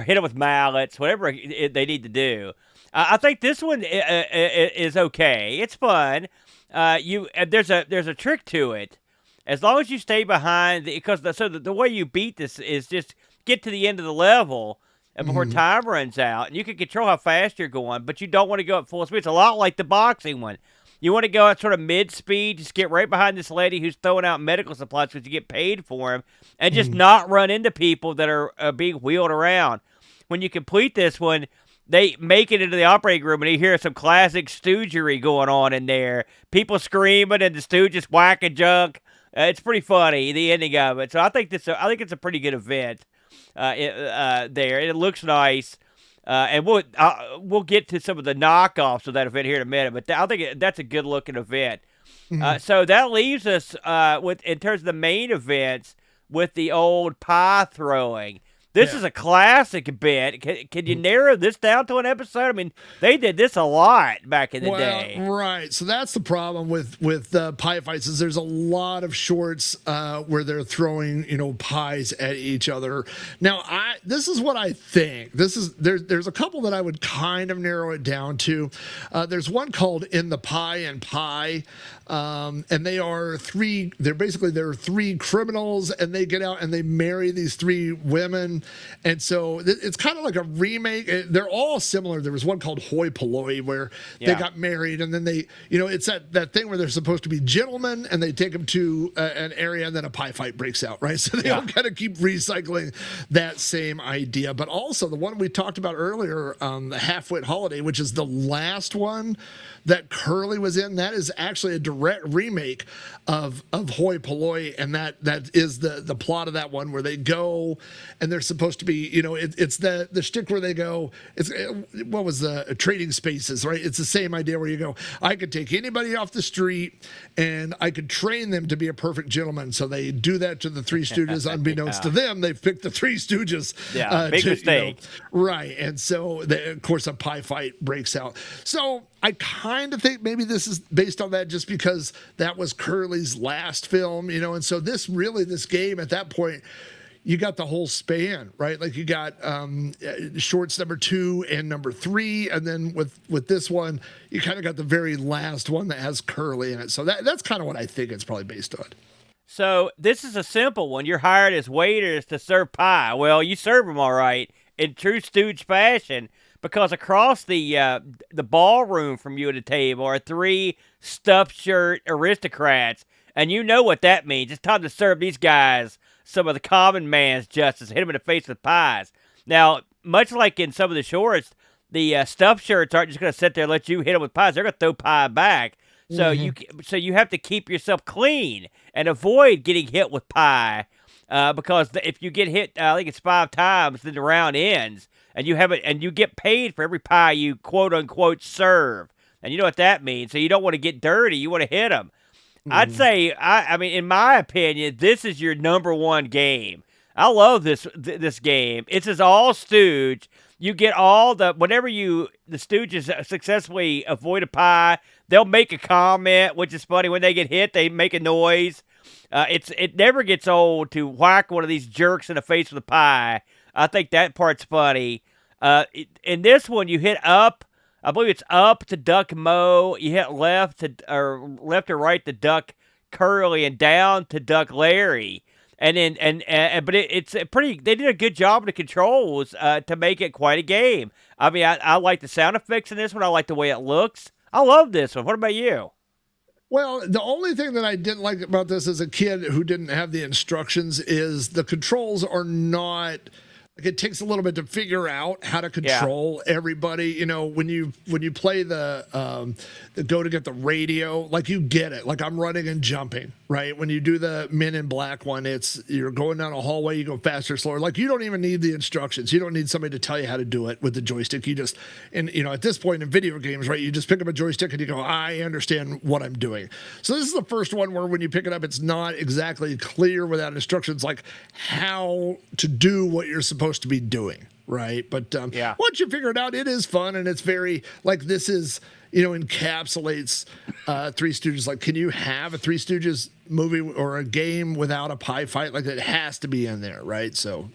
hit them with mallets, whatever they need to do. I think this one is okay. It's fun. There's a trick to it. As long as you stay behind, because the way you beat this is just get to the end of the level before time runs out, and you can control how fast you're going, but you don't want to go at full speed. It's a lot like the boxing one. You want to go at sort of mid-speed, just get right behind this lady who's throwing out medical supplies because you get paid for them, and just not run into people that are being wheeled around. When you complete this one, they make it into the operating room, and you hear some classic stoogery going on in there. People screaming, and the Stooges whacking junk. It's pretty funny, the ending of it. So I think it's a pretty good event there. It looks nice, and we'll get to some of the knockoffs of that event here in a minute. But I think that's a good looking event. So that leaves us in terms of the main events with the old pie throwing. This is a classic bit. Can you narrow this down to an episode? I mean, they did this a lot back in the day. Right. So that's the problem with pie fights is there's a lot of shorts where they're throwing, pies at each other. Now, this is what I think. There's a couple that I would kind of narrow it down to. There's one called In the Pie and Pie. And there are 3 criminals, and they get out and they marry these 3 women. And so it's kind of like a remake. They're all similar. There was one called Hoi Polloi where they got married, and then they, it's that thing where they're supposed to be gentlemen, and they take them to an area, and then a pie fight breaks out, right? So they all kind of keep recycling that same idea. But also the one we talked about earlier, the Half-Wit Holiday, which is the last one that Curly was in, that is actually a direct remake of Hoi Polloi, and that is the plot of that one where they go and they're supposed to be, it's the shtick where they go, what was the Trading Spaces, right? It's the same idea where you go, I could take anybody off the street and I could train them to be a perfect gentleman. So they do that to the Three Stooges. Unbeknownst to them, they've picked the Three Stooges. Big mistake. Right. And so, of course, a pie fight breaks out. So I kind of think maybe this is based on that just because that was Curly's last film, and so this game at that point, you got the whole span, right? Like you got shorts number 2 and number 3, and then with this one, you kind of got the very last one that has Curly in it. So that's kind of what I think it's probably based on. So this is a simple one. You're hired as waiters to serve pie. Well, you serve them all right in true stooge fashion, because across the ballroom from you at the table are 3 stuffed shirt aristocrats, and you know what that means. It's time to serve these guys some of the common man's justice, hit them in the face with pies. Now, much like in some of the shorts, the stuffed shirts aren't just going to sit there and let you hit them with pies. They're going to throw pie back. So you have to keep yourself clean and avoid getting hit with pie, because if you get hit, I think it's 5 times, then the round ends. And you get paid for every pie you quote unquote serve, and you know what that means. So you don't want to get dirty; you want to hit them. I'd say, I mean, in my opinion, this is your number 1 game. I love this game. It's as all stooge. You get all whenever the Stooges successfully avoid a pie, they'll make a comment, which is funny. When they get hit, they make a noise. It never gets old to whack one of these jerks in the face with a pie. I think that part's funny. In this one, you hit up. I believe it's up to duck Mo. You hit left or right to duck Curly, and down to duck Larry. And then but it's pretty. They did a good job of the controls to make it quite a game. I mean, I like the sound effects in this one. I like the way it looks. I love this one. What about you? Well, the only thing that I didn't like about this as a kid who didn't have the instructions is the controls are not. Like it takes a little bit to figure out how to control everybody. When you play the go to get the radio, like you get it. Like I'm running and jumping, right? When you do the Men in Black one, you're going down a hallway, you go faster, slower. Like you don't even need the instructions. You don't need somebody to tell you how to do it with the joystick. You just, at this point in video games, right? You just pick up a joystick and you go, I understand what I'm doing. So this is the first one where when you pick it up, it's not exactly clear without instructions, like how to do what you're supposed to be doing, right? But once you figure it out, it is fun, and it's very like this is encapsulates Three Stooges. Like, can you have a Three Stooges movie or a game without a pie fight? Like, it has to be in there, right? So,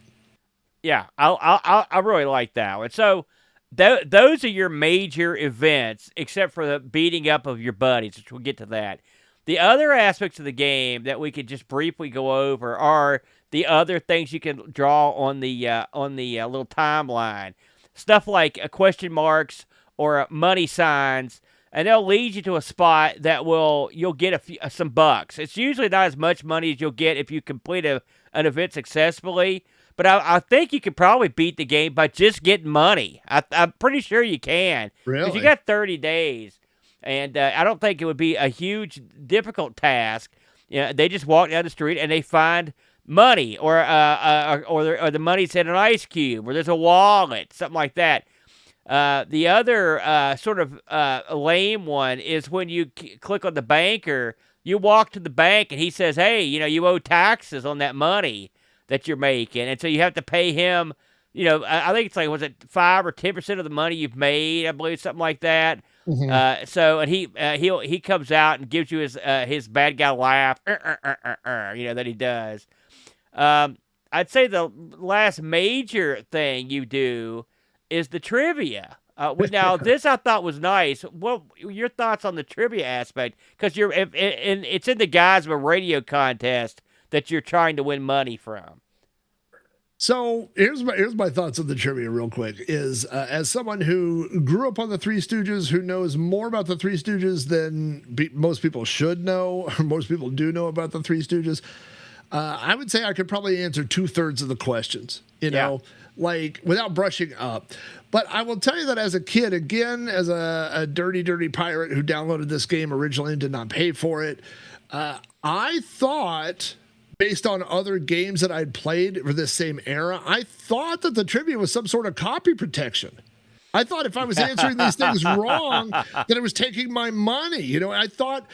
yeah, I really like that one. So, those are your major events, except for the beating up of your buddies, which we'll get to that. The other aspects of the game that we could just briefly go over are the other things you can draw on the little timeline, stuff like question marks or money signs, and they'll lead you to a spot that you'll get some bucks. It's usually not as much money as you'll get if you complete an event successfully, but I think you could probably beat the game by just getting money. I'm pretty sure you can. Really? Because you got 30 days, and I don't think it would be a huge, difficult task. They just walk down the street and they find money, or the money's in an ice cube, or there's a wallet, something like that. The other sort of lame one is when you click on the banker, you walk to the bank and he says, hey, you owe taxes on that money that you're making. And so you have to pay him, I think it's like, was it 5 or 10% of the money you've made? I believe something like that. Mm-hmm. And he comes out and gives you his bad guy laugh, that he does. I'd say the last major thing you do is the trivia. Now, this I thought was nice. What your thoughts on the trivia aspect? Because it's in the guise of a radio contest that you're trying to win money from. So here's my thoughts on the trivia real quick. Is as someone who grew up on the Three Stooges, who knows more about the Three Stooges than most people should know, or most people do know about the Three Stooges, I would say I could probably answer 2/3 of the questions. You know, like without brushing up. But I will tell you that as a kid, again, as a dirty pirate who downloaded this game originally and did not pay for it, I thought, based on other games that I'd played for this same era, I thought that the trivia was some sort of copy protection. I thought if I was answering these things wrong, that it was taking my money. You know, I thought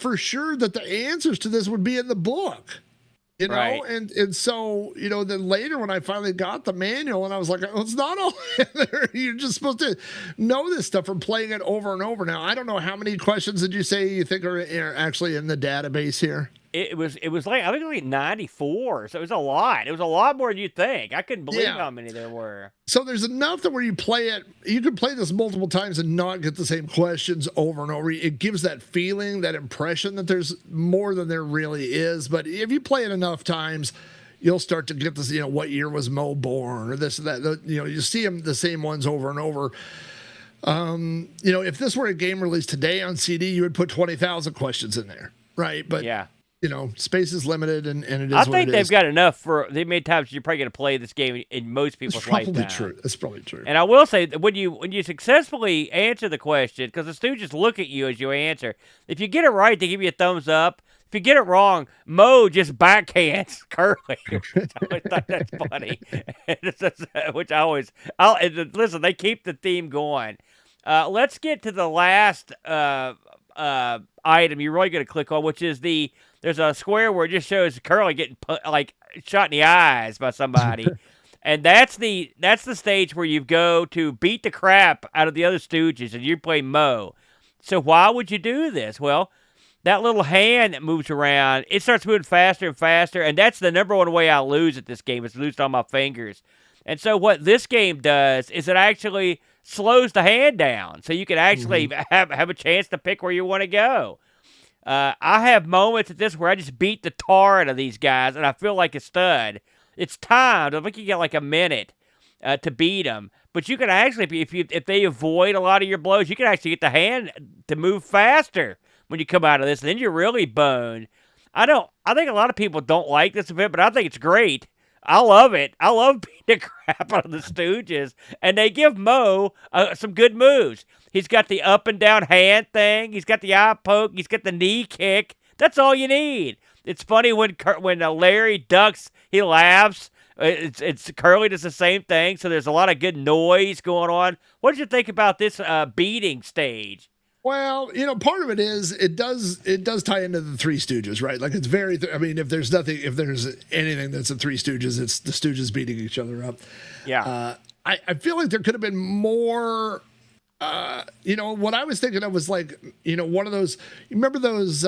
for sure that the answers to this would be in the book. You know, Right. and so, you know, then later when I finally got the manual and I was like, oh, it's not all in there. You're just supposed to know this stuff from playing it over and over. Now, I don't know how many questions did you say you think are actually in the database here? It was like, I think it was like 94, so it was a lot. It was a lot more than you'd think. I couldn't believe Yeah. how many there were. So there's enough that where you play it, you can play this multiple times and not get the same questions over and over. It gives that feeling, that impression that there's more than there really is. But if you play it enough times, you'll start to get this, you know, what year was Mo born or this, that, you know, you see them the same ones over and over. You know, if this were a game released today on CD, you would put 20,000 questions in there, right? But Yeah. you know, space is limited, and it is I what think it they've is. got enough for the many times you're probably going to play this game in most people's It's probably lifetime. true. It's probably true. And I will say that when you successfully answer the question, because the Stooges look at you as you answer, if you get it right, they give you a thumbs up. If you get it wrong, Mo just backhands Curly. I always thought that's funny. Which listen, they keep the theme going. Let's get to the last item you're really going to click on, which is there's a square where it just shows Curly getting shot in the eyes by somebody. And that's the stage where you go to beat the crap out of the other Stooges, and you play Mo. So why would you do this? Well, that little hand that moves around, it starts moving faster and faster, and that's the number one way I lose at this game, is lose on my fingers. And so what this game does is it actually slows the hand down, so you can actually have a chance to pick where you want to go. I have moments at this where I just beat the tar out of these guys, and I feel like a stud. It's timed. I think you get like a minute to beat them. But you can actually, if they avoid a lot of your blows, you can actually get the hand to move faster when you come out of this, and then you're really boned. I think a lot of people don't like this event, but I think it's great. I love it. I love beating the crap out of the Stooges, and they give Mo some good moves. He's got the up and down hand thing. He's got the eye poke. He's got the knee kick. That's all you need. It's funny when Larry ducks, he laughs. It's Curly does the same thing. So there's a lot of good noise going on. What did you think about this beating stage? Well, you know, part of it is it does tie into the Three Stooges, right? Like it's very. I mean, if there's anything that's the Three Stooges, it's the Stooges beating each other up. Yeah. I feel like there could have been more. You know, what I was thinking of was like, you know, one of those. You remember those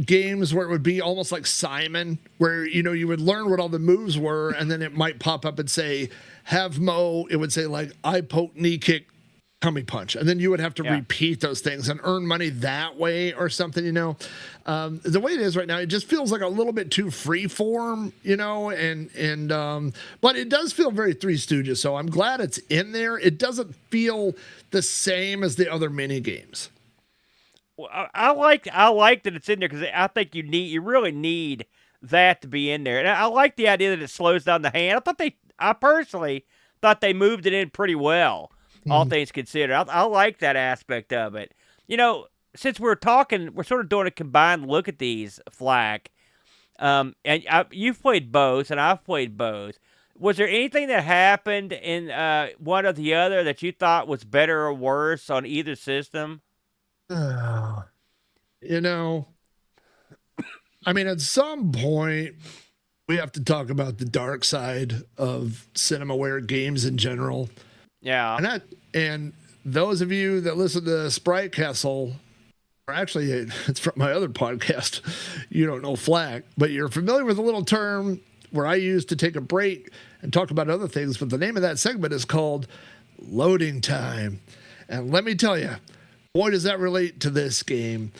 games where it would be almost like Simon, where you know you would learn what all the moves were, and then it might pop up and say, "Have Mo." It would say like, "I poke, knee kick, tummy punch," and then you would have to repeat those things and earn money that way or something, you know. The way it is right now, it just feels like a little bit too free form, you know, and but it does feel very Three Stooges, so I'm glad it's in there. It doesn't feel the same as the other mini games. Well, I like that it's in there because I think you really need that to be in there, and I like the idea that it slows down the hand. I personally thought they moved it in pretty well. All things considered, I like that aspect of it. You know, since we're sort of doing a combined look at these, Flack. And you've played both, and I've played both. Was there anything that happened in one or the other that you thought was better or worse on either system? You know, I mean, at some point, we have to talk about the dark side of Cinemaware games in general. Yeah. And those of you that listen to Sprite Castle, or actually it's from my other podcast, you don't know Flack, but you're familiar with a little term where I use to take a break and talk about other things, but the name of that segment is called loading time. And let me tell you, boy, does that relate to this game.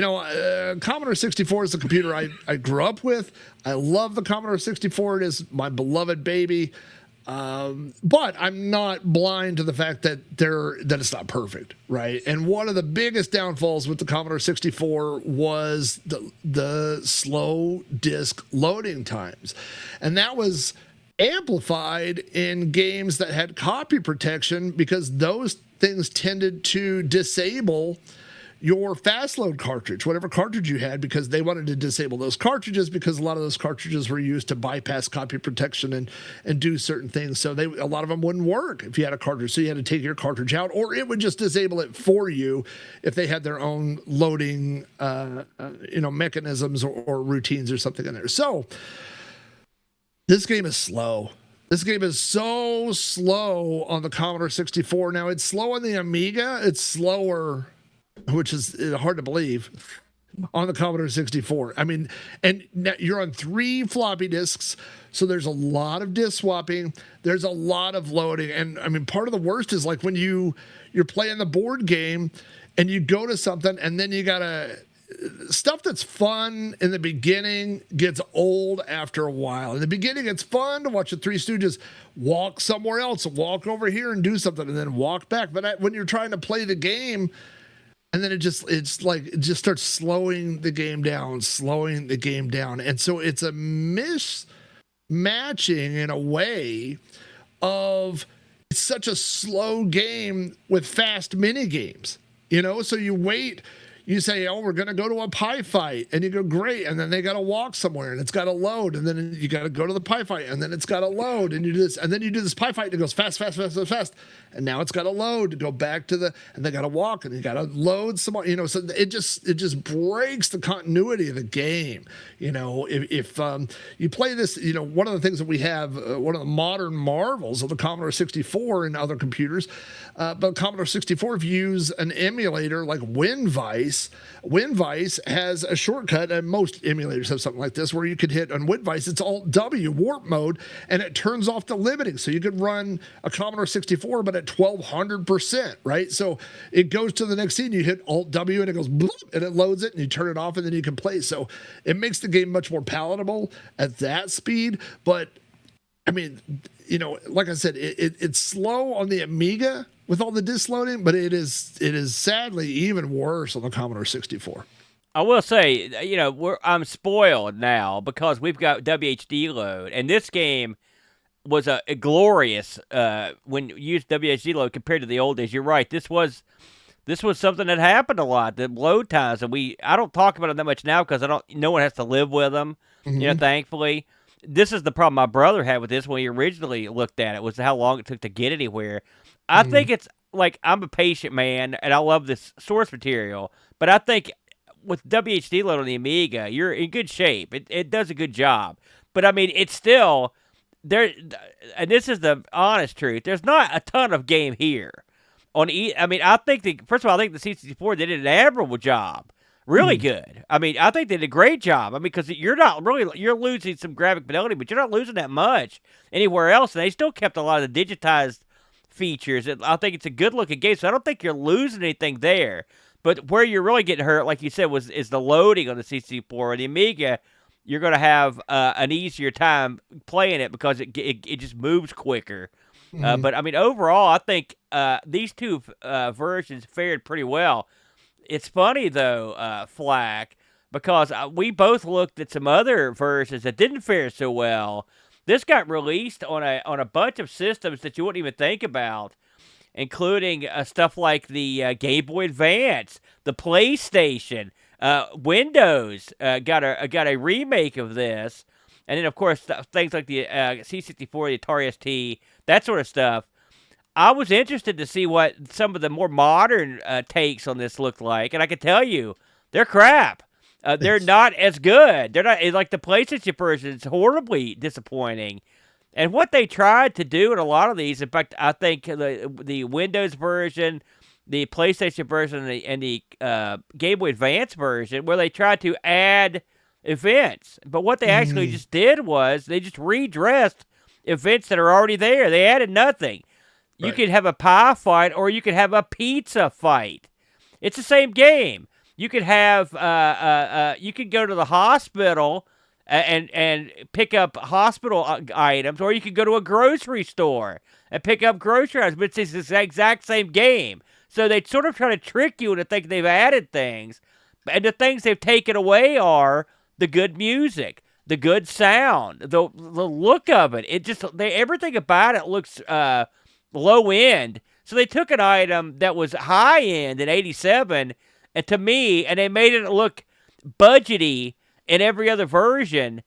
Commodore 64 is the computer I grew up with. I love the Commodore 64. It is my beloved baby. But I'm not blind to the fact that it's not perfect, right? And one of the biggest downfalls with the Commodore 64 was the slow disk loading times. And that was amplified in games that had copy protection because those things tended to disable your fast load cartridge, whatever cartridge you had, because they wanted to disable those cartridges because a lot of those cartridges were used to bypass copy protection and do certain things. So a lot of them wouldn't work if you had a cartridge. So you had to take your cartridge out, or it would just disable it for you if they had their own loading, mechanisms or routines or something in there. So this game is slow. This game is so slow on the Commodore 64. Now, it's slow on the Amiga. It's slower, which is hard to believe, on the Commodore 64. I mean, and now you're on 3 floppy disks, so there's a lot of disk swapping. There's a lot of loading. And I mean, part of the worst is like when you're playing the board game and you go to something and then you gotta... Stuff that's fun in the beginning gets old after a while. In the beginning, it's fun to watch the Three Stooges walk somewhere else, walk over here and do something, and then walk back. But when you're trying to play the game, and then it just starts slowing the game down. And so it's a mismatching in a way of it's such a slow game with fast mini games, so you wait. You say, oh, we're going to go to a pie fight. And you go, great. And then they got to walk somewhere and it's got to load. And then you got to go to the pie fight and then it's got to load. And you do this. And then you do this pie fight and it goes fast. And now it's got to load to go back to and they got to walk and you got to load some more, so it just breaks the continuity of the game. If you play this, one of the things that we have, one of the modern marvels of the Commodore 64 and other computers, but Commodore 64, if you use an emulator like WinVice has a shortcut, and most emulators have something like this, where you could hit on WinVice, it's Alt-W, warp mode, and it turns off the limiting. So you could run a Commodore 64, but at 1200%, right? So it goes to the next scene, you hit Alt-W, and it goes bloop, and it loads it, and you turn it off, and then you can play. So it makes the game much more palatable at that speed, but I mean, like I said, it's slow on the Amiga with all the disk loading, but it is sadly even worse on the Commodore 64. I will say, I'm spoiled now because we've got WHD load, and this game was a glorious when you used WHD load compared to the old days. You're right. This was something that happened a lot. The load times, and I don't talk about it that much now because no one has to live with them. Mm-hmm. Thankfully. This is the problem my brother had with this when he originally looked at it, was how long it took to get anywhere. I think it's like, I'm a patient man and I love this source material, but I think with WHD load on the Amiga, you're in good shape. It does a good job. But I mean, it's still there, and this is the honest truth. There's not a ton of game here. I think first of all, I think the C64 did an admirable job. Really good. I mean, I think they did a great job. I mean, because you're losing some graphic fidelity, but you're not losing that much anywhere else. And they still kept a lot of the digitized features. I think it's a good-looking game, so I don't think you're losing anything there. But where you're really getting hurt, like you said, is the loading on the C64 or the Amiga. You're going to have an easier time playing it because it just moves quicker. But I mean, overall, I think these two versions fared pretty well. It's funny, though, Flack, because we both looked at some other versions that didn't fare so well. This got released on a bunch of systems that you wouldn't even think about, including stuff like the Game Boy Advance, the PlayStation, Windows got a remake of this, and then, of course, things like the C64, the Atari ST, that sort of stuff. I was interested to see what some of the more modern takes on this looked like, and I can tell you, they're crap. They're not as good. They're not like the PlayStation version. It's horribly disappointing. And what they tried to do in a lot of these, in fact, I think the Windows version, the PlayStation version, and the Game Boy Advance version, where they tried to add events. But what they actually just did was they just redressed events that are already there. They added nothing. You could have a pie fight or you could have a pizza fight. It's the same game. You could have you could go to the hospital and pick up hospital items, or you could go to a grocery store and pick up grocery items. But it's the exact same game. So they sort of try to trick you into thinking they've added things, and the things they've taken away are the good music, the good sound, the look of it. It just everything about it looks low end. So they took an item that was high end in '87, and to me, and they made it look budgety in every other version.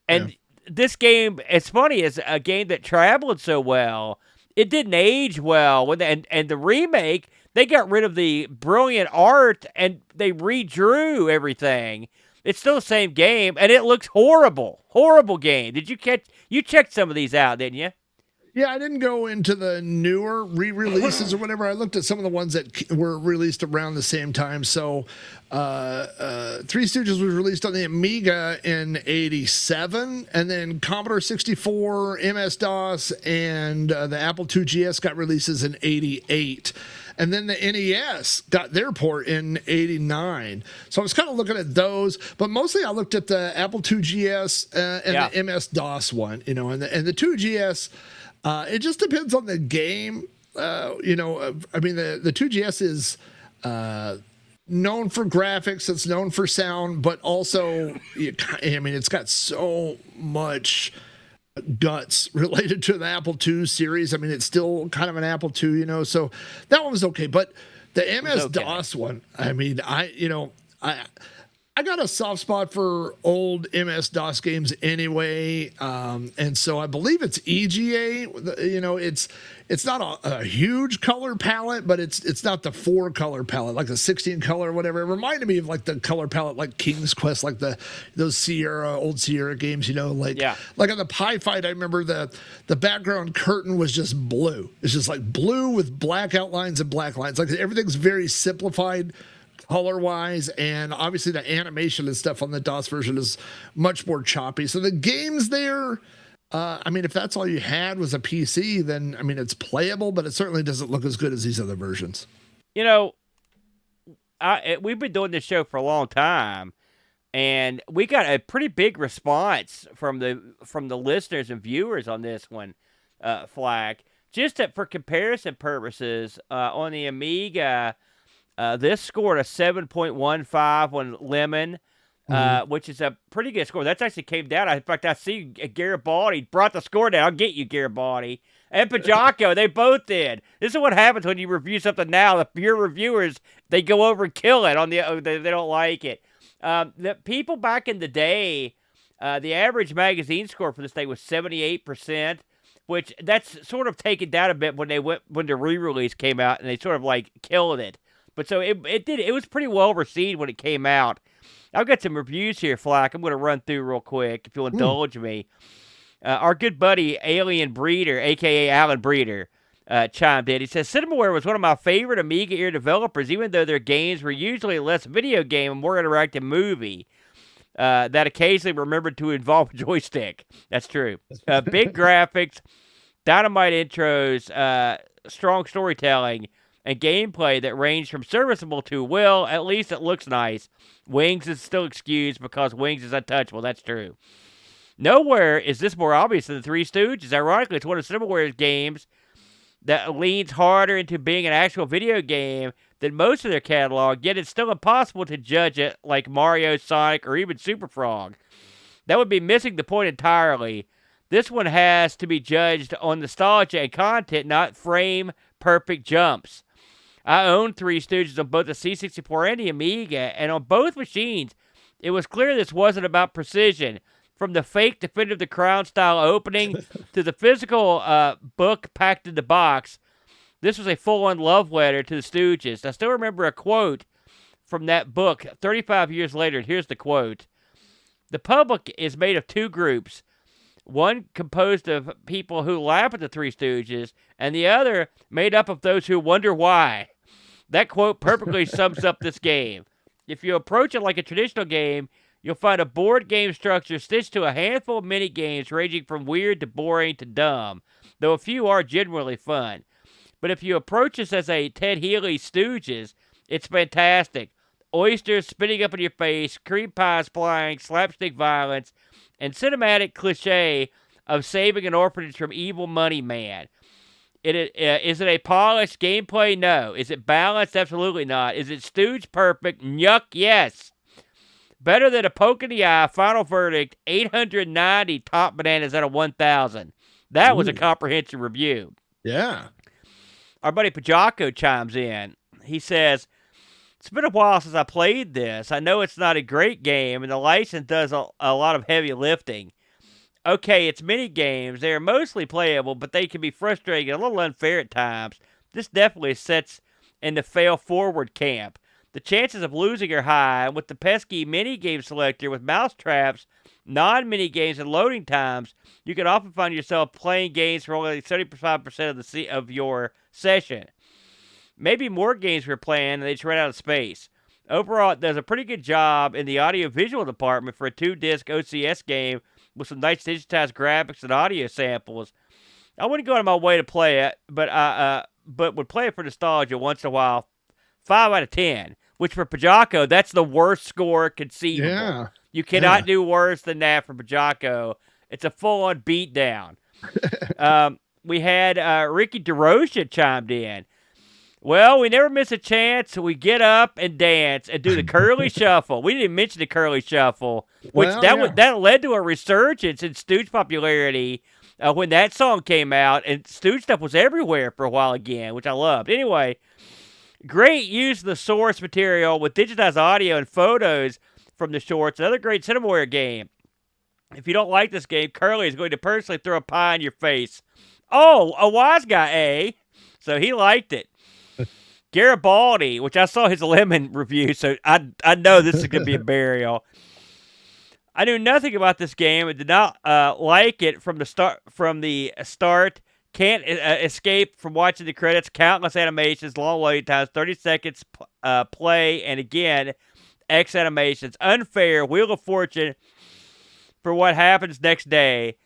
And this game, it's funny, is a game that traveled so well. It didn't age well. And the remake, they got rid of the brilliant art and they redrew everything. It's still the same game, and it looks horrible. Horrible game. You checked some of these out, didn't you? Yeah, I didn't go into the newer re-releases or whatever. I looked at some of the ones that were released around the same time. So, Three Stooges was released on the Amiga in '87, and then Commodore 64, MS-DOS, and the Apple II GS got releases in '88. And then the NES got their port in '89. So I was kind of looking at those, but mostly I looked at the Apple II GS and the MS-DOS one, and the 2GS. It just depends on the game. I mean, the 2GS is known for graphics. It's known for sound, but also, it's got so much guts related to the Apple II series. I mean, it's still kind of an Apple II, so that one was okay. But the MS-DOS one, I mean, I got a soft spot for old MS-DOS games anyway, and so I believe it's EGA. It's not a huge color palette, but it's not the 4-color palette like the 16 color or whatever. It reminded me of like the color palette like King's Quest, like those old Sierra games. Like on the Pie Fight, I remember the background curtain was just blue. It's just like blue with black outlines and black lines. Like everything's very simplified color-wise, and obviously the animation and stuff on the DOS version is much more choppy. So the games there, if that's all you had was a PC, then, it's playable, but it certainly doesn't look as good as these other versions. We've been doing this show for a long time, and we got a pretty big response from the listeners and viewers on this one, Flack. Just for comparison purposes, on the Amiga, this scored a 7.15 on Lemon, which is a pretty good score. That's actually came down. In fact, I see Garibaldi brought the score down. I'll get you, Garibaldi. And Pajako, they both did. This is what happens when you review something now. Your reviewers, they go over and kill it. They don't like it. The people back in the day, the average magazine score for this thing was 78%, which that's sort of taken down a bit when the re-release came out and they sort of like killed it. But so it was pretty well received when it came out. I've got some reviews here, Flack. I'm going to run through real quick if you'll indulge me. Our good buddy Alien Breeder, a.k.a. Alan Breeder, chimed in. He says, Cinemaware was one of my favorite Amiga era developers, even though their games were usually less video game and more interactive movie that occasionally remembered to involve a joystick. That's true. Big graphics, dynamite intros, strong storytelling, and gameplay that ranged from serviceable to, well, at least it looks nice. Wings is still excused because Wings is untouchable. That's true. Nowhere is this more obvious than the Three Stooges. Ironically, it's one of Cinemaware's games that leans harder into being an actual video game than most of their catalog, yet it's still impossible to judge it like Mario, Sonic, or even Super Frog. That would be missing the point entirely. This one has to be judged on nostalgia and content, not frame-perfect jumps. I own Three Stooges on both the C64 and the Amiga, and on both machines, it was clear this wasn't about precision. From the fake Defender of the Crown style opening to the physical book packed in the box, this was a full-on love letter to the Stooges. I still remember a quote from that book 35 years later. Here's the quote. The public is made of two groups, one composed of people who laugh at the Three Stooges, and the other made up of those who wonder why. That quote perfectly sums up this game. If you approach it like a traditional game, you'll find a board game structure stitched to a handful of mini-games ranging from weird to boring to dumb, though a few are genuinely fun. But if you approach this as a Ted Healy Stooges, it's fantastic. oysters spitting up in your face, cream pies flying, slapstick violence, and cinematic cliche of saving an orphanage from evil money man. Is it a polished gameplay? No. Is it balanced? Absolutely not. Is it stooge perfect? Nyuk, yes. Better than a poke in the eye. Final verdict, 890 top bananas out of 1,000. That was a comprehensive review. Yeah. Our buddy Pajako chimes in. He says, it's been a while since I played this. I know it's not a great game, and the license does a lot of heavy lifting. Okay, it's mini games. They are mostly playable, but they can be frustrating and a little unfair at times. This definitely sits in the fail-forward camp. The chances of losing are high, and with the pesky mini-game selector with mouse traps, non-mini games, and loading times, you can often find yourself playing games for only 75% of your session. Maybe more games were planned, and they just ran out of space. Overall, it does a pretty good job in the audio-visual department for a 2-disc OCS game with some nice digitized graphics and audio samples. I wouldn't go out of my way to play it, but would play it for nostalgia once in a while. 5 out of 10, which for Pajako, that's the worst score conceivable. Yeah. You cannot do worse than that for Pajako. It's a full-on beatdown. We had Ricky DeRocha chimed in. Well, we never miss a chance. We get up and dance and do the curly shuffle. We didn't mention the curly shuffle, which that led to a resurgence in stooge popularity when that song came out, and stooge stuff was everywhere for a while again, which I loved. Anyway, great use of the source material with digitized audio and photos from the shorts. Another great Cinemaware game. If you don't like this game, Curly is going to personally throw a pie in your face. Oh, a wise guy, eh? So he liked it. Garibaldi, which I saw his lemon review, so I know this is going to be a burial. I knew nothing about this game and did not like it from the start. Can't escape from watching the credits. Countless animations, long waiting times, 30 seconds play, and again, X animations. Unfair, Wheel of Fortune for what happens next day.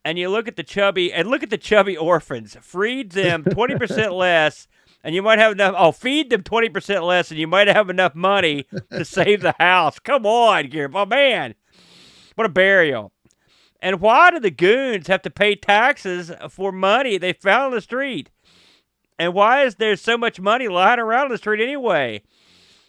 And you look at the chubby orphans. Freed them 20% less. And you might have enough. Feed them 20% less, and you might have enough money to save the house. Come on, Gary. Oh, man. What a burial. And why do the goons have to pay taxes for money they found on the street? And why is there so much money lying around the street anyway?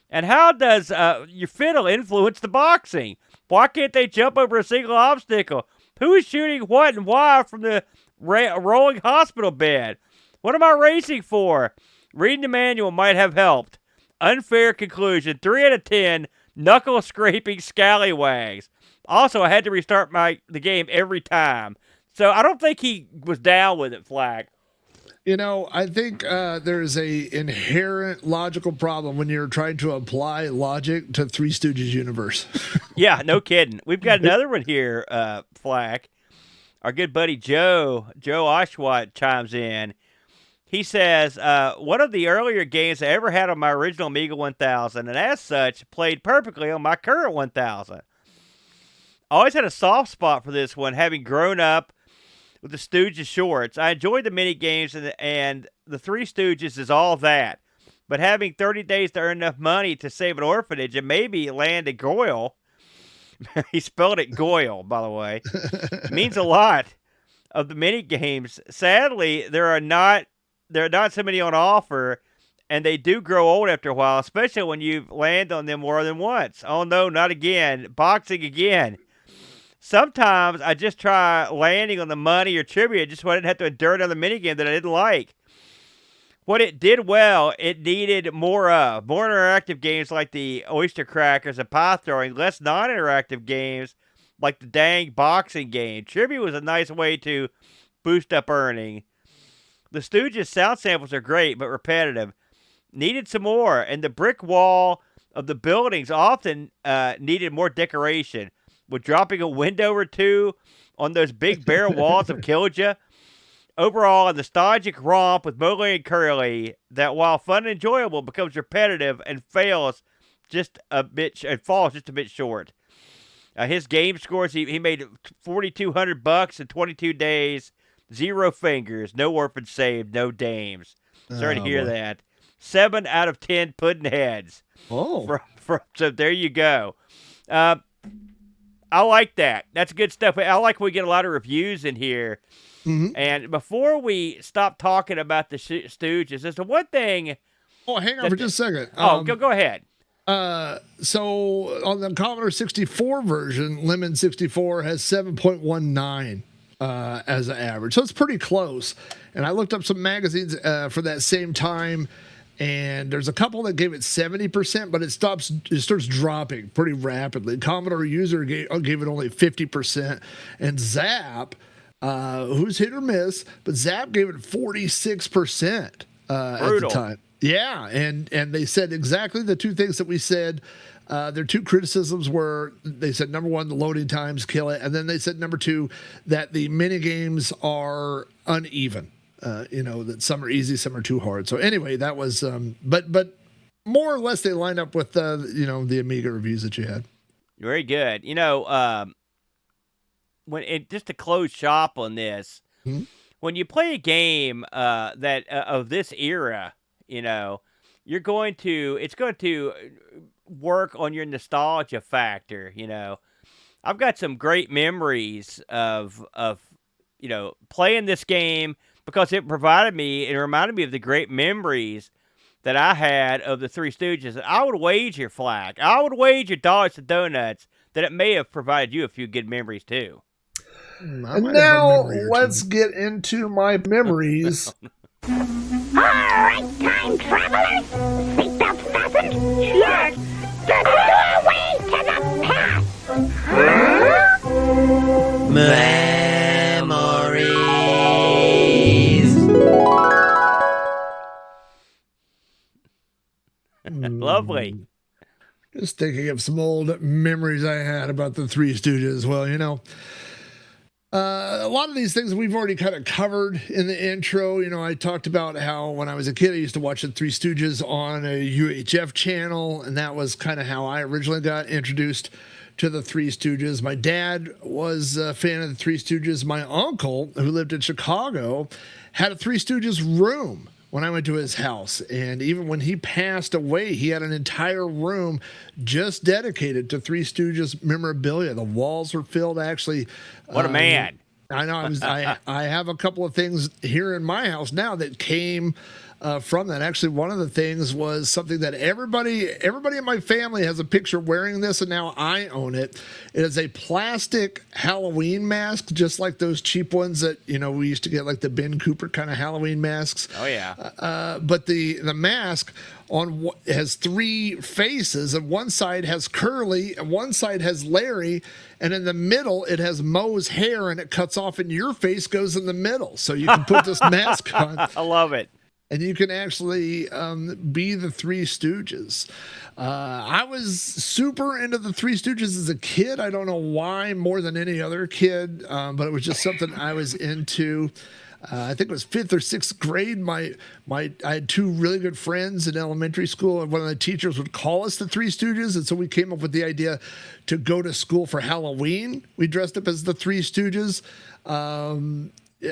And how does your fiddle influence the boxing? Why can't they jump over a single obstacle? Who is shooting what and why from the rolling hospital bed? What am I racing for? Reading the manual might have helped. Unfair conclusion. 3 out of 10. Knuckle-scraping scallywags. Also, I had to restart the game every time. So I don't think he was down with it, Flack. You know, I think there's a inherent logical problem when you're trying to apply logic to Three Stooges universe. Yeah, no kidding. We've got another one here, Flack. Our good buddy Joe Oshwat chimes in. He says, one of the earlier games I ever had on my original Amiga 1000, and as such, played perfectly on my current 1000. I always had a soft spot for this one, having grown up with the Stooges shorts. I enjoyed the mini games, and the Three Stooges is all that. But having 30 days to earn enough money to save an orphanage and maybe land a Goyle, he spelled it Goyle, by the way, means a lot of the mini games. Sadly, there are not so many on offer, and they do grow old after a while, especially when you land on them more than once. Oh, no, not again. Boxing again. Sometimes I just try landing on the money or trivia just so I didn't have to endure another minigame that I didn't like. What it did well, it needed more of. More interactive games like the Oyster Crackers and Pie Throwing, less non-interactive games like the dang boxing game. Trivia was a nice way to boost up earning. The Stooges sound samples are great, but repetitive. Needed some more, and the brick wall of the buildings often needed more decoration. With dropping a window or two on those big bare walls have killed you. Overall, a nostalgic romp with Mowgli and Curly that, while fun and enjoyable, becomes repetitive and falls just a bit short. His game scores, he made $4,200 in 22 days. 0 fingers, no orphans saved, no dames. Sorry to hear that. 7 out of 10 pudding heads. Oh. So there you go. I like that. That's good stuff. I like we get a lot of reviews in here. Mm-hmm. And before we stop talking about the Stooges, there's the one thing. Oh, hang on for just a second. Go ahead. So on the Commodore 64 version, Lemon 64 has 7.19 as an average. So it's pretty close. And I looked up some magazines for that same time, and there's a couple that gave it 70%, but it starts dropping pretty rapidly. Commodore User gave it only 50%, and Zap, who's hit or miss, but Zap gave it 46% at the time. Yeah, and they said exactly the two things that we said. Their two criticisms were, they said, number one, the loading times kill it, and then they said, number two, that the mini games are uneven. That some are easy, some are too hard. So anyway, that was, but more or less they line up with the Amiga reviews that you had. Very good. Just to close shop on this, Mm-hmm. when you play a game that of this era, it's going to work on your nostalgia factor. I've got some great memories of playing this game because it reminded me of the great memories that I had of the Three Stooges. I would wager, Flack, dollars to donuts that it may have provided you a few good memories too. And now let's get into my memories. Alright, time travelers! Seatbelt fastened? Check! The doorway to the past! Memories! Lovely. Just thinking of some old memories I had about the Three Stooges. Well, a lot of these things we've already kind of covered in the intro. I talked about how when I was a kid, I used to watch the Three Stooges on a UHF channel, and that was kind of how I originally got introduced to the Three Stooges. My dad was a fan of the Three Stooges. My uncle, who lived in Chicago, had a Three Stooges room when I went to his house. And even when he passed away, he had an entire room just dedicated to Three Stooges memorabilia. The walls were filled, actually. What a man. I know. I have a couple of things here in my house now that came from that. Actually, one of the things was something that everybody in my family has a picture wearing this, and now I own it. It is a plastic Halloween mask, just like those cheap ones that we used to get, like the Ben Cooper kind of Halloween masks. Oh yeah. But the mask has three faces, and one side has Curly, and one side has Larry, and in the middle it has Moe's hair, and it cuts off, and your face goes in the middle, so you can put this mask on. I love it. And you can actually be the Three Stooges. I was super into the Three Stooges as a kid. I don't know why, more than any other kid, but it was just something I was into. I think it was 5th or 6th grade. I had two really good friends in elementary school, and one of the teachers would call us the Three Stooges, and so we came up with the idea to go to school for Halloween. We dressed up as the Three Stooges.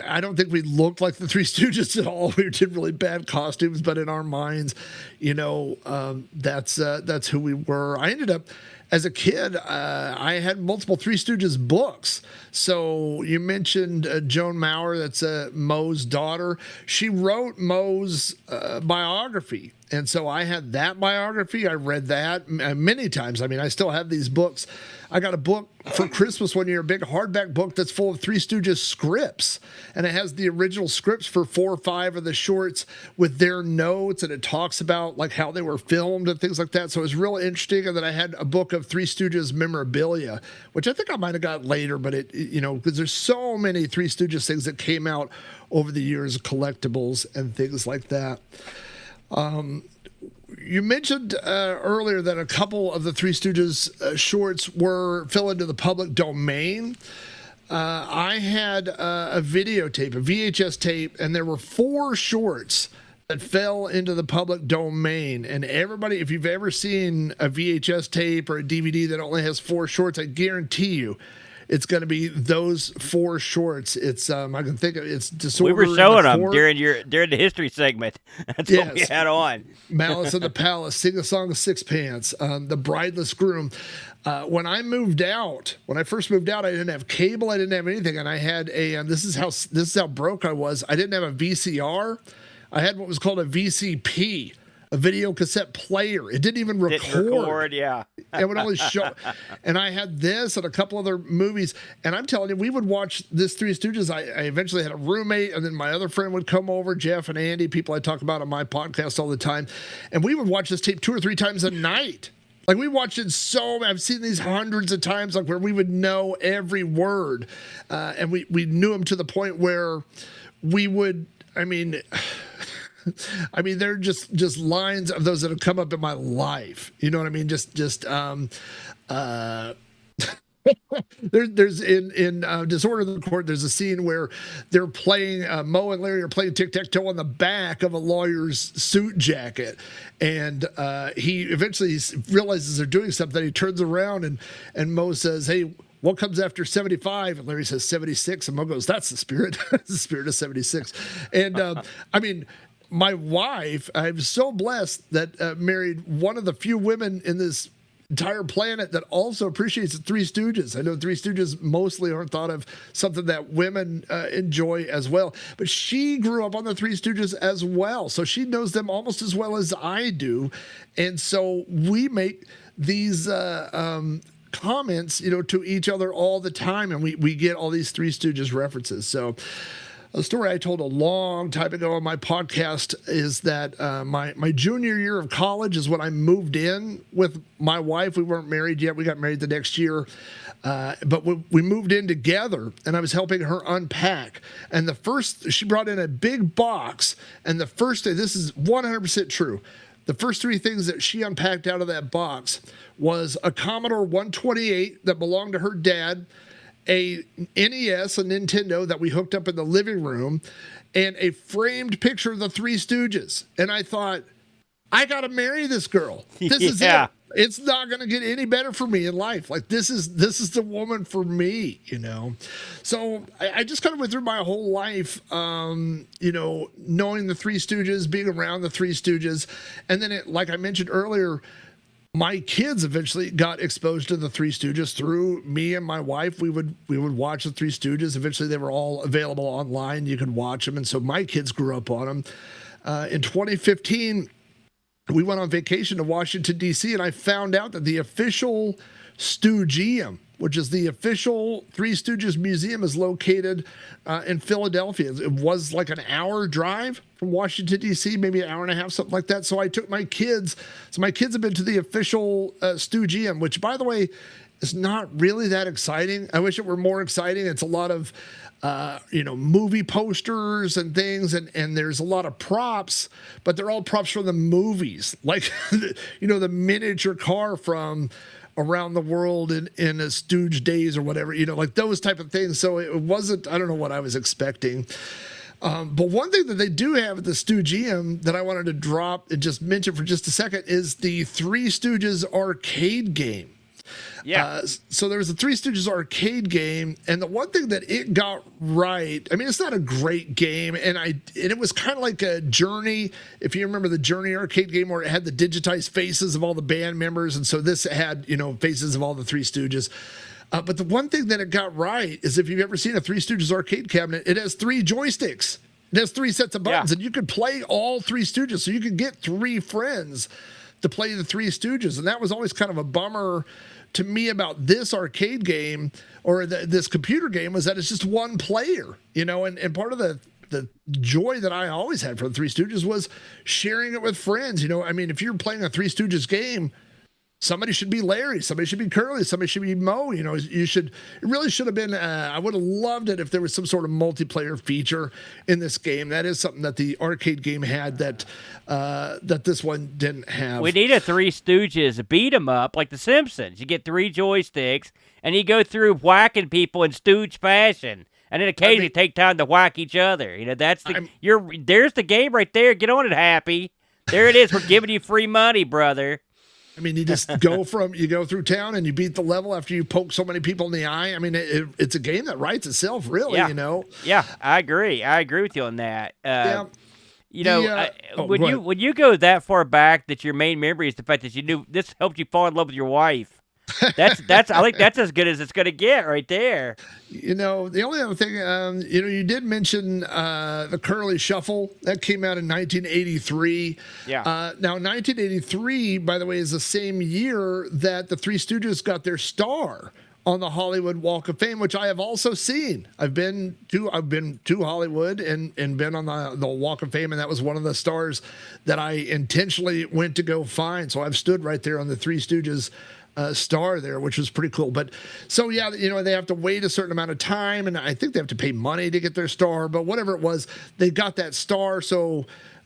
I don't think we looked like the Three Stooges at all. We did really bad costumes, but in our minds, that's who we were. I ended up, as a kid, I had multiple Three Stooges books. So you mentioned Joan Maurer, that's Moe's daughter. She wrote Moe's biography. And so I had that biography. I read that many times. I mean, I still have these books. I got a book for Christmas one year, a big hardback book that's full of Three Stooges scripts. And it has the original scripts for 4 or 5 of the shorts with their notes. And it talks about like how they were filmed and things like that. So it was real interesting. And then I had a book of Three Stooges memorabilia, which I think I might have got later, but because there's so many Three Stooges things that came out over the years, collectibles and things like that. You mentioned earlier that a couple of the Three Stooges shorts fell into the public domain. I had a videotape, a VHS tape, and there were 4 shorts that fell into the public domain. And everybody, if you've ever seen a VHS tape or a DVD that only has 4 shorts, I guarantee you, it's going to be those 4 shorts. It's I can think of it's Disorder. We were showing them Court, during the history segment. That's what we had on. Malice in the Palace, Sing a Song of Sixpence, The Brideless Groom. When I first moved out, I didn't have cable, I didn't have anything, and I had a. This is how broke I was. I didn't have a VCR. I had what was called a VCP, a video cassette player. It didn't even record. Didn't record, yeah. It would only show. And I had this and a couple other movies. And I'm telling you, we would watch this Three Stooges. I eventually had a roommate, and then my other friend would come over, Jeff and Andy, people I talk about on my podcast all the time. And we would watch this tape 2 or 3 times a night. Like, we watched it I've seen these hundreds of times, like, where we would know every word. And we knew them to the point where we would, they're just lines of those that have come up in my life. You know what I mean? There's in Disorder in the Court, there's a scene where they're playing, Mo and Larry are playing tic-tac-toe on the back of a lawyer's suit jacket. And he eventually realizes they're doing something. He turns around and Mo says, "Hey, what comes after 75?" And Larry says 76. And Mo goes, "That's the spirit." The spirit of 76. And my wife, I'm so blessed that married one of the few women in this entire planet that also appreciates the Three Stooges. I know Three Stooges mostly aren't thought of something that women enjoy as well, but she grew up on the Three Stooges as well, so she knows them almost as well as I do. And so we make these comments, to each other all the time, and we get all these Three Stooges references. So a story I told a long time ago on my podcast is that my junior year of college is when I moved in with my wife. We weren't married yet. We got married the next year. But we moved in together, and I was helping her unpack. And she brought in a big box, and the first day, this is 100% true, the first 3 things that she unpacked out of that box was a Commodore 128 that belonged to her dad, a NES, a Nintendo that we hooked up in the living room, and a framed picture of the Three Stooges. And I thought, I got to marry this girl. This is it. It's not going to get any better for me in life. Like, this is the woman for me, So I just kind of went through my whole life, knowing the Three Stooges, being around the Three Stooges. And then, like I mentioned earlier, my kids eventually got exposed to the Three Stooges through me and my wife. We would watch the Three Stooges. Eventually, they were all available online. You could watch them, and so my kids grew up on them. In 2015, we went on vacation to Washington, D.C., and I found out that the official Stoogeum, which is the official Three Stooges museum, is located in Philadelphia. It was like an hour drive from Washington, D.C., maybe an hour and a half, something like that. So I took my kids. So my kids have been to the official Stoogeum, which, by the way, is not really that exciting. I wish it were more exciting. It's a lot of, movie posters and things, and there's a lot of props, but they're all props from the movies. Like, the miniature car from Around the World in a Stooge Days or whatever, like those type of things. So it wasn't, I don't know what I was expecting. But one thing that they do have at the Stoogeum that I wanted to drop and just mention for just a second is the Three Stooges arcade game. Yeah. So there was a Three Stooges arcade game, and the one thing that it got right, it's not a great game, and it was kind of like a Journey, if you remember the Journey arcade game where it had the digitized faces of all the band members, and so this had, faces of all the Three Stooges. But the one thing that it got right is if you've ever seen a Three Stooges arcade cabinet, it has 3 joysticks. It has 3 sets of buttons, and you could play all Three Stooges, so you could get 3 friends to play the Three Stooges, and that was always kind of a bummer to me about this arcade game or this computer game, was that it's just one player, and part of the joy that I always had for the Three Stooges was sharing it with friends. If you're playing a Three Stooges game, somebody should be Larry, somebody should be Curly, somebody should be Mo. It really should have been, I would have loved it if there was some sort of multiplayer feature in this game. That is something that the arcade game had that this one didn't have. We need a Three Stooges beat 'em up like The Simpsons. You get 3 joysticks, and you go through whacking people in Stooge fashion. And then occasionally take time to whack each other. That's there's the game right there. Get on it, Happy. There it is. We're giving you free money, brother. I mean, you just go through town and you beat the level after you poke so many people in the eye. I mean, it's a game that writes itself, really. Yeah. You know. Yeah, I agree. I agree with you on that. Yeah. You know, go when ahead. you go that far back, that your main memory is the fact that you knew this helped you fall in love with your wife. That's I think that's as good as it's going to get right there. You know, the only other thing, you did mention the Curly Shuffle that came out in 1983. Yeah. Now, 1983, by the way, is the same year that the Three Stooges got their star on the Hollywood Walk of Fame, which I have also seen. I've been to Hollywood and been on the Walk of Fame, and that was one of the stars that I intentionally went to go find. So I've stood right there on the Three Stooges star there, which was pretty cool. But so yeah, they have to wait a certain amount of time, and I think they have to pay money to get their star, but whatever it was, they got that star. So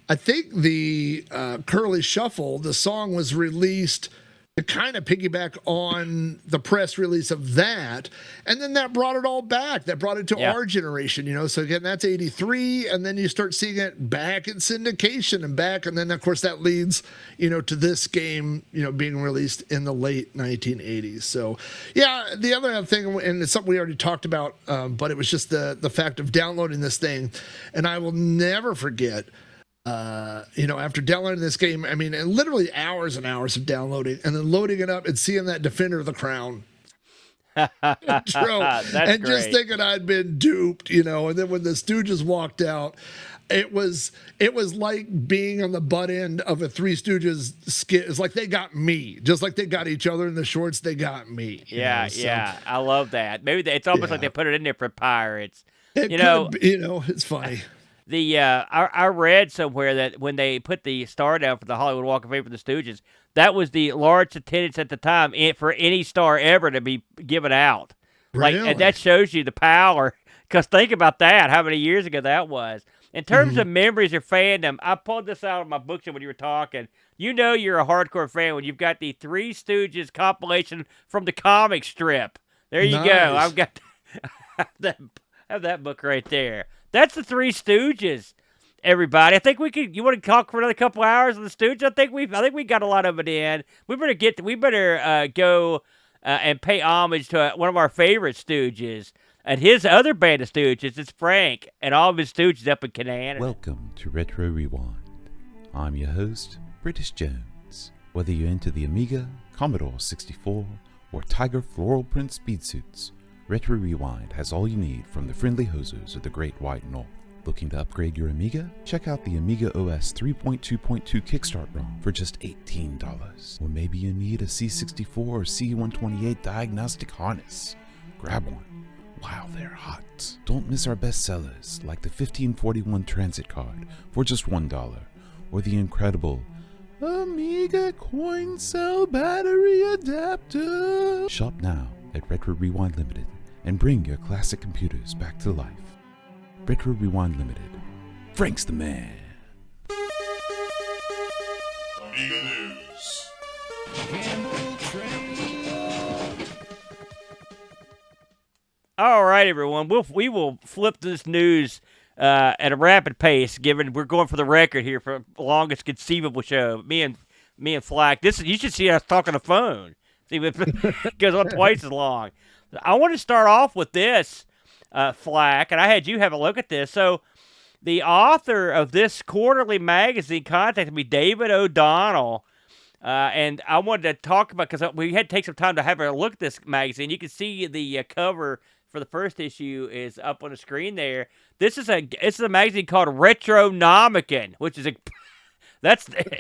I think the Curly Shuffle, the song, was released to kind of piggyback on the press release of that, and then that brought it all back. That brought it to our generation, So again, that's 83, and then you start seeing it back in syndication and back, and then of course that leads, to this game, being released in the late 1980s. So yeah, the other thing, and it's something we already talked about, but it was just the fact of downloading this thing, and I will never forget. After downloading this game, I mean, literally hours and hours of downloading and then loading it up and seeing that Defender of the Crown intro and great. Just thinking I'd been duped, and then when the Stooges walked out, it was like being on the butt end of a Three Stooges skit. It's like they got me, just like they got each other in the shorts. They got me. Yeah, I love that. Maybe it's almost like they put it in there for pirates. It's funny. I read somewhere that when they put the star down for the Hollywood Walk of Fame for the Stooges, that was the largest attendance at the time for any star ever to be given out. Really? And that shows you the power. Because think about that, how many years ago that was. In terms of memories or fandom, I pulled this out of my bookshelf when you were talking. You're a hardcore fan when you've got the Three Stooges compilation from the comic strip. There you go. I've got have that book right there. That's the Three Stooges, everybody. I think you want to talk for another couple hours on the Stooges? I think we got a lot of it in. We better go and pay homage to one of our favorite Stooges and his other band of Stooges. It's Frank and all of his Stooges up in Canada. Welcome to Retro Rewind. I'm your host, British Jones. Whether you're into the Amiga, Commodore 64, or Tiger floral print speed suits, Retro Rewind has all you need from the friendly hosers of the Great White North. Looking to upgrade your Amiga? Check out the Amiga OS 3.2.2 Kickstart ROM for just $18. Or maybe you need a C64 or C128 diagnostic harness. Grab one while they're hot. Don't miss our best sellers like the 1541 Transit Card for just $1, or the incredible Amiga Coin Cell Battery Adapter. Shop now at Retro Rewind Limited and bring your classic computers back to life. Retro Rewind Limited. Frank's the man. Amiga News. All right, everyone. We will flip this news at a rapid pace, given we're going for the record here for the longest conceivable show. Me and Flack. You should see us talk on the phone. See if it goes on twice as long. I want to start off with this, Flack, and I had you have a look at this. So the author of this quarterly magazine contacted me, David O'Donnell, and I wanted to talk about, because we had to take some time to have a look at this magazine. You can see the cover for the first issue is up on the screen there. This is a magazine called Retronomican, which is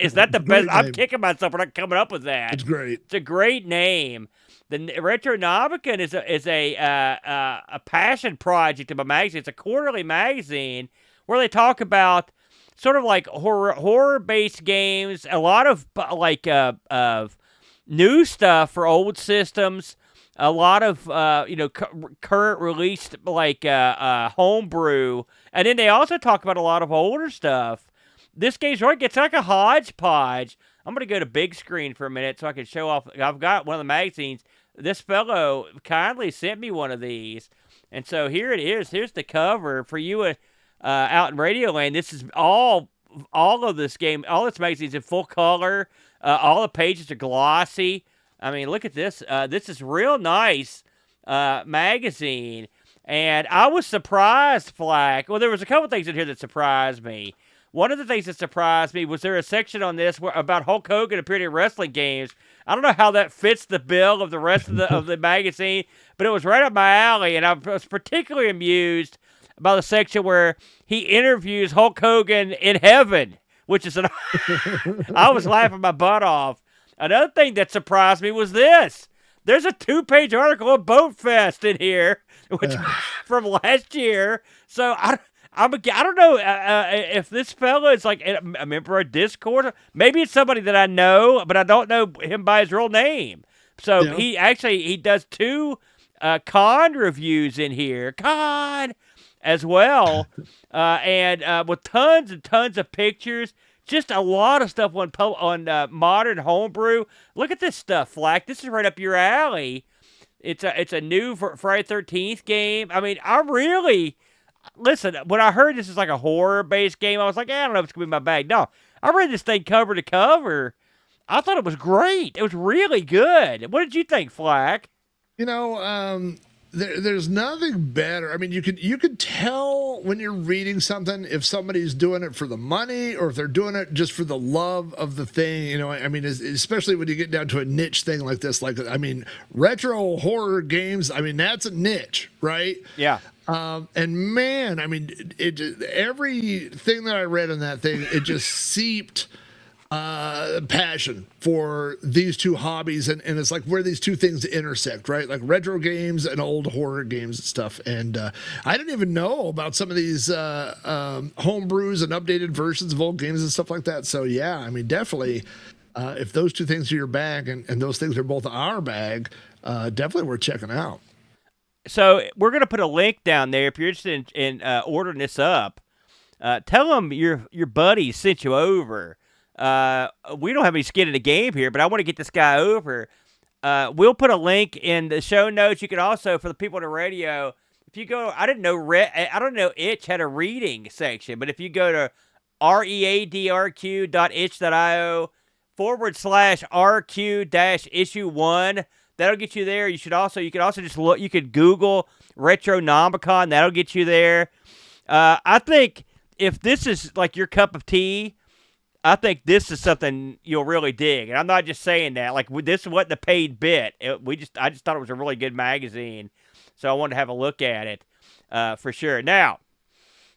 is that the best? I'm kicking myself for not coming up with that. It's great. It's a great name. The Retronomican is a passion project of a magazine. It's a quarterly magazine where they talk about sort of like horror-based games, a lot of new stuff for old systems, a lot of current released homebrew, and then they also talk about a lot of older stuff. This game's right. It's like a hodgepodge. I'm going to go to big screen for a minute so I can show off. I've got one of the magazines. This fellow kindly sent me one of these. And so here it is. Here's the cover for you out in Radio Land. This is all all of this game, all this magazine's in full color. All the pages are glossy. I mean, look at this. This is real nice magazine. And I was surprised, Flack. Well, there was a couple things in here that surprised me. One of the things that surprised me was there a section on this about Hulk Hogan appearing in wrestling games. I don't know how that fits the bill of the rest of the magazine, but it was right up my alley, and I was particularly amused by the section where he interviews Hulk Hogan in heaven, which is I was laughing my butt off. Another thing that surprised me was this. There's a 2-page article of Boat Fest in here, which from last year. So I don't know if this fella is like a member of Discord. Maybe it's somebody that I know, but I don't know him by his real name. So he does 2 con reviews in here. Con! As well, and with tons and tons of pictures, just a lot of stuff on modern homebrew. Look at this stuff, Flack. This is right up your alley. It's a new Friday 13th game. I mean, listen. When I heard this is like a horror-based game, I was like, I don't know if it's gonna be my bag. No, I read this thing cover to cover. I thought it was great. It was really good. What did you think, Flack? There's nothing better. I mean, you could tell when you're reading something if somebody's doing it for the money or if they're doing it just for the love of the thing. I mean, especially when you get down to a niche thing like this. Like, I mean, retro horror games. I mean, that's a niche, right? Yeah. And man, I mean, everything that I read in that thing, it just seeped passion for these two hobbies, and it's like where these two things intersect, right? Like retro games and old horror games and stuff. And I didn't even know about some of these homebrews and updated versions of old games and stuff like that. So yeah, I mean, definitely, if those two things are your bag and those things are both our bag, definitely worth checking out. So we're gonna put a link down there if you're interested in ordering this up. Tell them your buddy sent you over. We don't have any skin in the game here, but I want to get this guy over. We'll put a link in the show notes. You can also, for the people on the radio, if you go, I don't know Itch had a reading section, but if you go to readrq.itch.io/RQ-issue1, that'll get you there. You can also just look, you could Google Retronomicon, that'll get you there. I think if this is like your cup of tea, I think this is something you'll really dig, and I'm not just saying that. Like, this wasn't a paid bit. I just thought it was a really good magazine, so I wanted to have a look at it for sure. Now,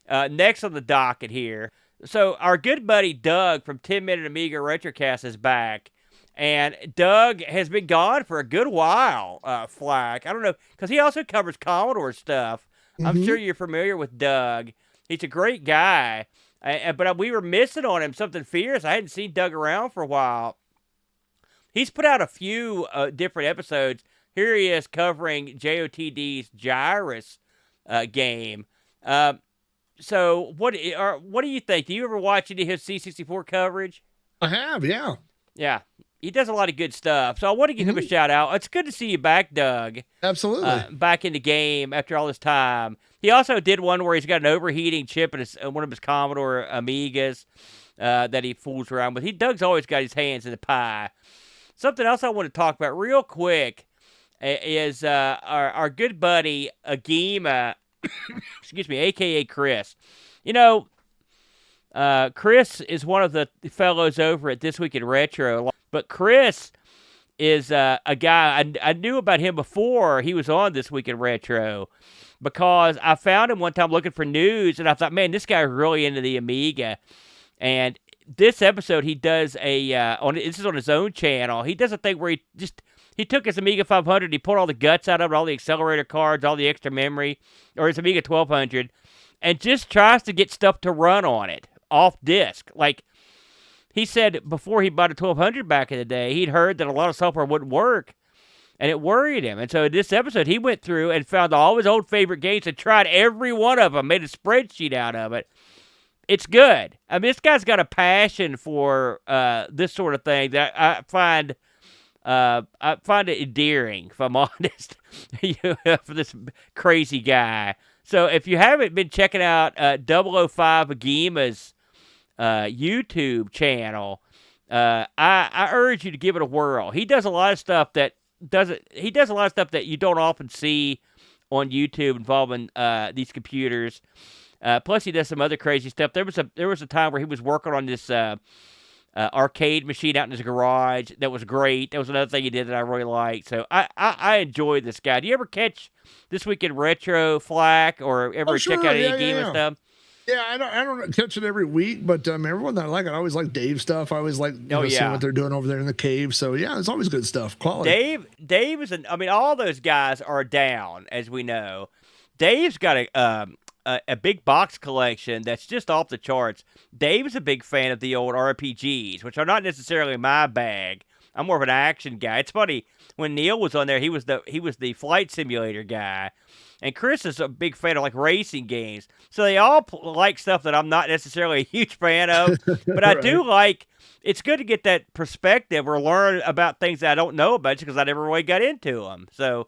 next on the docket here, so our good buddy Doug from 10 Minute Amiga Retrocast is back, and Doug has been gone for a good while. Flack, I don't know, because he also covers Commodore stuff. Mm-hmm. I'm sure you're familiar with Doug. He's a great guy. But we were missing on him something fierce. I hadn't seen Doug around for a while. He's put out a few different episodes. Here he is covering JOTD's Gyrus game. So what do you think? Do you ever watch any of his C64 coverage? I have, yeah. Yeah. He does a lot of good stuff. So I want to give him a shout out. It's good to see you back, Doug. Absolutely. Back in the game after all this time. He also did one where he's got an overheating chip in one of his Commodore Amigas that he fools around with. Doug's always got his hands in the pie. Something else I want to talk about real quick is our good buddy Agima, excuse me, a.k.a. Chris. Chris is one of the fellows over at This Week in Retro, but Chris is a guy, I knew about him before he was on This Week in Retro, because I found him one time looking for news, and I thought, man, this guy's really into the Amiga. And this episode, he does this is on his own channel, he does a thing where he took his Amiga 500, he pulled all the guts out of it, all the accelerator cards, all the extra memory, or his Amiga 1200, and just tries to get stuff to run on it, off disk. Like, he said before he bought a 1200 back in the day, he'd heard that a lot of software wouldn't work, and it worried him. And so in this episode, he went through and found all his old favorite games and tried every one of them, made a spreadsheet out of it. It's good. I mean, this guy's got a passion for this sort of thing that I find it endearing, if I'm honest, for this crazy guy. So if you haven't been checking out 005 Agima's YouTube channel, I urge you to give it a whirl. He does a lot of stuff that you don't often see on YouTube involving these computers. Plus, he does some other crazy stuff. There was a time where he was working on this arcade machine out in his garage. That was great. That was another thing he did that I really liked. So I enjoy this guy. Do you ever catch This Week in Retro, Flack, or ever check out any game and stuff? Yeah, I don't catch it every week, but everyone that I like it, I always like Dave's stuff. I always like seeing what they're doing over there in the cave. So yeah, it's always good stuff. Quality. Dave is all those guys are down, as we know. Dave's got a big box collection that's just off the charts. Dave's a big fan of the old RPGs, which are not necessarily my bag. I'm more of an action guy. It's funny, when Neil was on there, he was the flight simulator guy. And Chris is a big fan of, like, racing games. So they all like stuff that I'm not necessarily a huge fan of. But I do like, it's good to get that perspective or learn about things that I don't know about because I never really got into them. So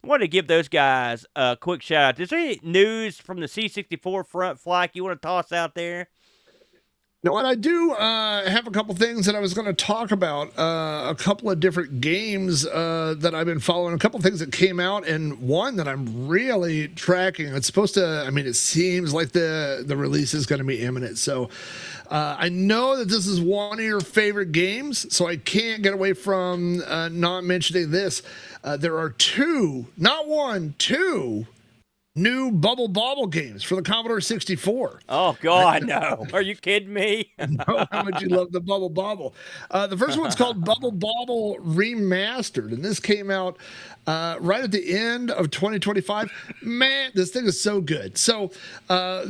I wanted to give those guys a quick shout out. Is there any news from the C64 front, Flack, you want to toss out there? No, and I do have a couple things that I was going to talk about. A couple of different games that I've been following. A couple things that came out, and one that I'm really tracking. It's supposed to. I mean, it seems like the release is going to be imminent. So I know that this is one of your favorite games, so I can't get away from not mentioning this. There are two, not one, two new Bubble Bobble games for the Commodore 64. Oh, God, no. Are you kidding me? I know how much you love the Bubble Bobble. The first one's called Bubble Bobble Remastered, and this came out right at the end of 2025. Man, this thing is so good. So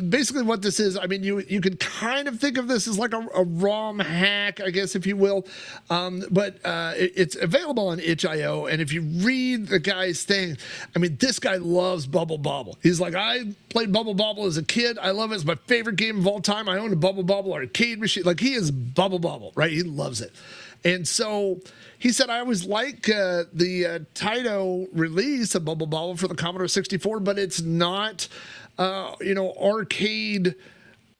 basically what this is, I mean, you could kind of think of this as like a ROM hack, I guess, if you will. But it's available on itch.io, and if you read the guy's thing, I mean, this guy loves Bubble Bobble. He's like, I played Bubble Bobble as a kid. I love it. It's my favorite game of all time. I own a Bubble Bobble arcade machine. Like, he is Bubble Bobble, right? He loves it. And so he said, I always like the Taito release of Bubble Bobble for the Commodore 64, but it's not, arcade.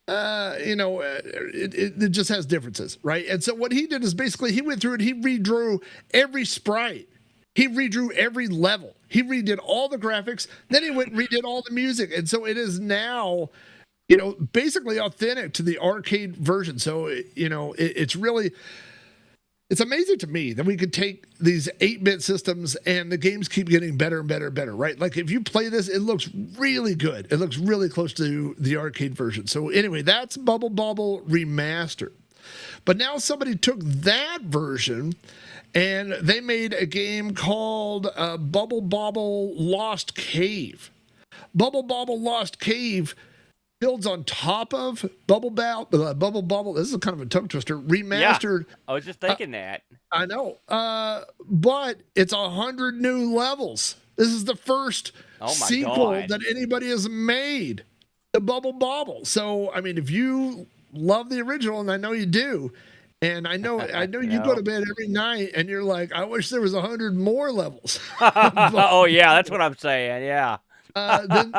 It just has differences, right? And so what he did is basically he went through and he redrew every sprite. He redrew every level. He redid all the graphics. Then he went and redid all the music. And so it is now, basically authentic to the arcade version. So, it's really, it's amazing to me that we could take these 8-bit systems and the games keep getting better and better and better, right? Like, if you play this, it looks really good. It looks really close to the arcade version. So anyway, that's Bubble Bobble Remastered. But now somebody took that version and they made a game called Bubble Bobble Lost Cave. Bubble Bobble Lost Cave builds on top of Bubble Bobble. This is kind of a tongue twister. Remastered. Yeah, I was just thinking that. I know. But it's 100 new levels. This is the first sequel that anybody has made to Bubble Bobble. So, I mean, if you love the original, and I know you do, and I know you go to bed every night and you're like, I wish there was 100 more levels. Oh yeah, that's what I'm saying. Yeah. Then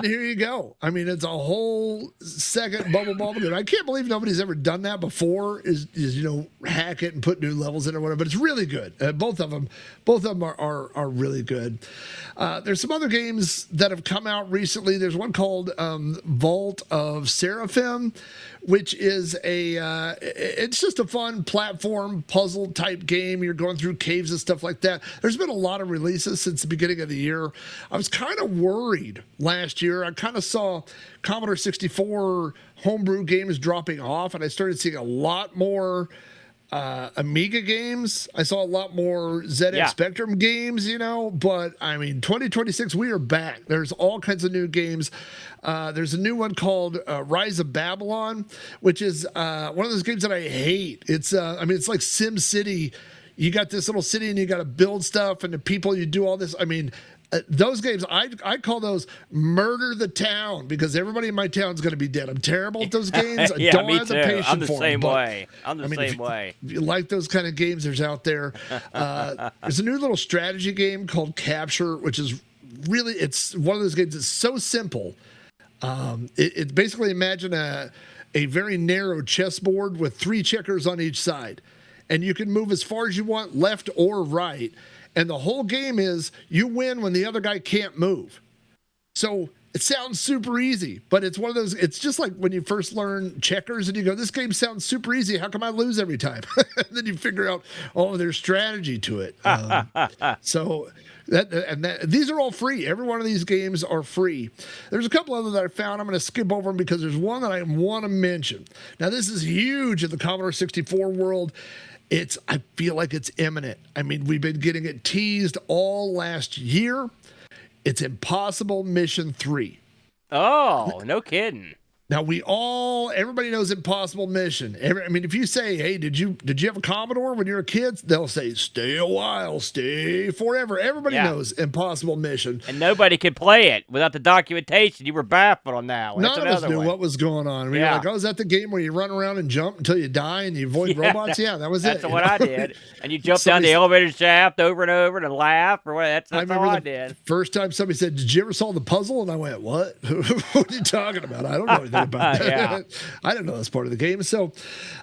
here you go. I mean, it's a whole second Bubble Bobble game. I can't believe nobody's ever done that before. Is hack it and put new levels in or whatever. But it's really good. Both of them are really good. There's some other games that have come out recently. There's one called Vault of Seraphim, which is it's just a fun platform puzzle type game. You're going through caves and stuff like that. There's been a lot of releases since the beginning of the year. I was kind of worried last year. I kind of saw Commodore 64 homebrew games dropping off, and I started seeing a lot more Amiga games. I saw a lot more ZX Spectrum games, but I mean, 2026, we are back. There's all kinds of new games. There's a new one called Rise of Babylon, which is one of those games that I hate. It's it's like Sim City. You got this little city and you got to build stuff, and the people, you do all this. I mean, those games, I call those murder the town, because everybody in my town is going to be dead. I'm terrible at those games. I don't have the patience for them. I'm the same way. If you like those kind of games, there's out there. There's a new little strategy game called Capture, which is it's one of those games that's so simple. It's basically, imagine a very narrow chessboard with 3 checkers on each side. And you can move as far as you want, left or right. And the whole game is you win when the other guy can't move. So it sounds super easy, but it's one of those, it's just like when you first learn checkers and you go, this game sounds super easy. How come I lose every time? And then you figure out, oh, there's strategy to it. So these are all free. Every one of these games are free. There's a couple other that I found. I'm going to skip over them because there's one that I want to mention. Now, this is huge in the Commodore 64 world. I feel like it's imminent. I mean, we've been getting it teased all last year. It's Impossible Mission 3. Oh, no kidding. Now everybody knows Impossible Mission. If you say, hey, did you have a Commodore when you were a kid? They'll say, stay a while, stay forever. Everybody knows Impossible Mission. And nobody could play it without the documentation. You were baffled on that one. None of us knew what was going on. You're like, oh, is that the game where you run around and jump until you die and you avoid robots? Yeah, that was it. That's what I did. And you jump down the elevator shaft over and over and laugh or what? That's all I did. First time somebody said, did you ever solve the puzzle? And I went, what? What are you talking about? I don't know anything about that. I didn't know that's part of the game. So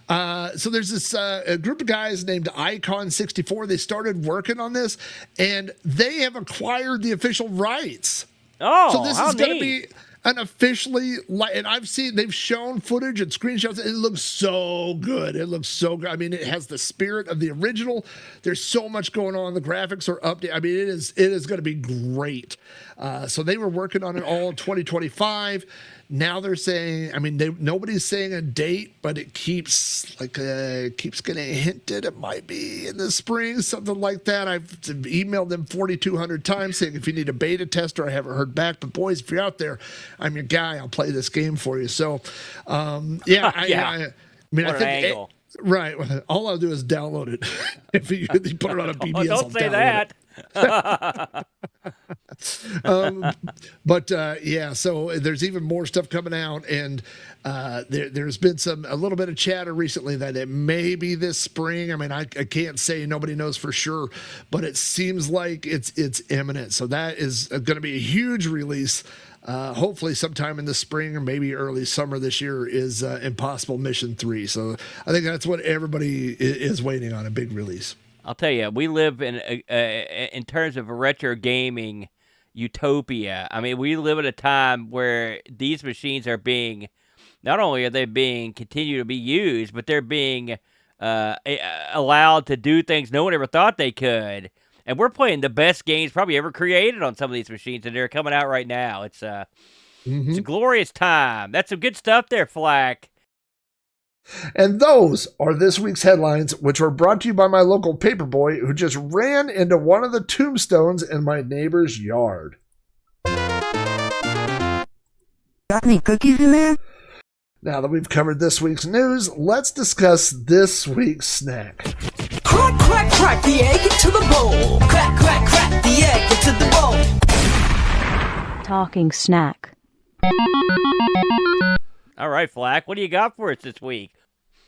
there's this a group of guys named Icon 64. They started working on this, and they have acquired the official rights. Oh, so this is going to be an officially, and they've shown footage and screenshots. It looks so good. It looks so good. I mean, it has the spirit of the original. There's so much going on. The graphics are updated. I mean, it is going to be great. So they were working on it all in 2025. Now they're saying, nobody's saying a date, but it keeps getting hinted it might be in the spring, something like that. I've emailed them 4,200 times saying if you need a beta tester, I haven't heard back. But boys, if you're out there, I'm your guy. I'll play this game for you. So, I think. Right. All I'll do is download it. If you put it on a BBS, don't say that. So there's even more stuff coming out, and there's been a little bit of chatter recently that it may be this spring. I mean, I can't say, nobody knows for sure, but it seems like it's imminent. So that is going to be a huge release. Hopefully sometime in the spring or maybe early summer this year is Impossible Mission 3. So I think that's what everybody is waiting on, a big release. I'll tell you, we live in terms of a retro gaming utopia. I mean, we live at a time where these machines are being, not only are they being continue to be used, but they're being allowed to do things no one ever thought they could. And we're playing the best games probably ever created on some of these machines, and they're coming out right now. It's a glorious time. That's some good stuff there, Flack. And those are this week's headlines, which were brought to you by my local paperboy who just ran into one of the tombstones in my neighbor's yard. Got any cookies in there? Now that we've covered this week's news, let's discuss this week's snack. Crack, crack, crack the egg into the bowl. Crack, crack, crack the egg into the bowl. Talking snack. All right, Flack, what do you got for us this week?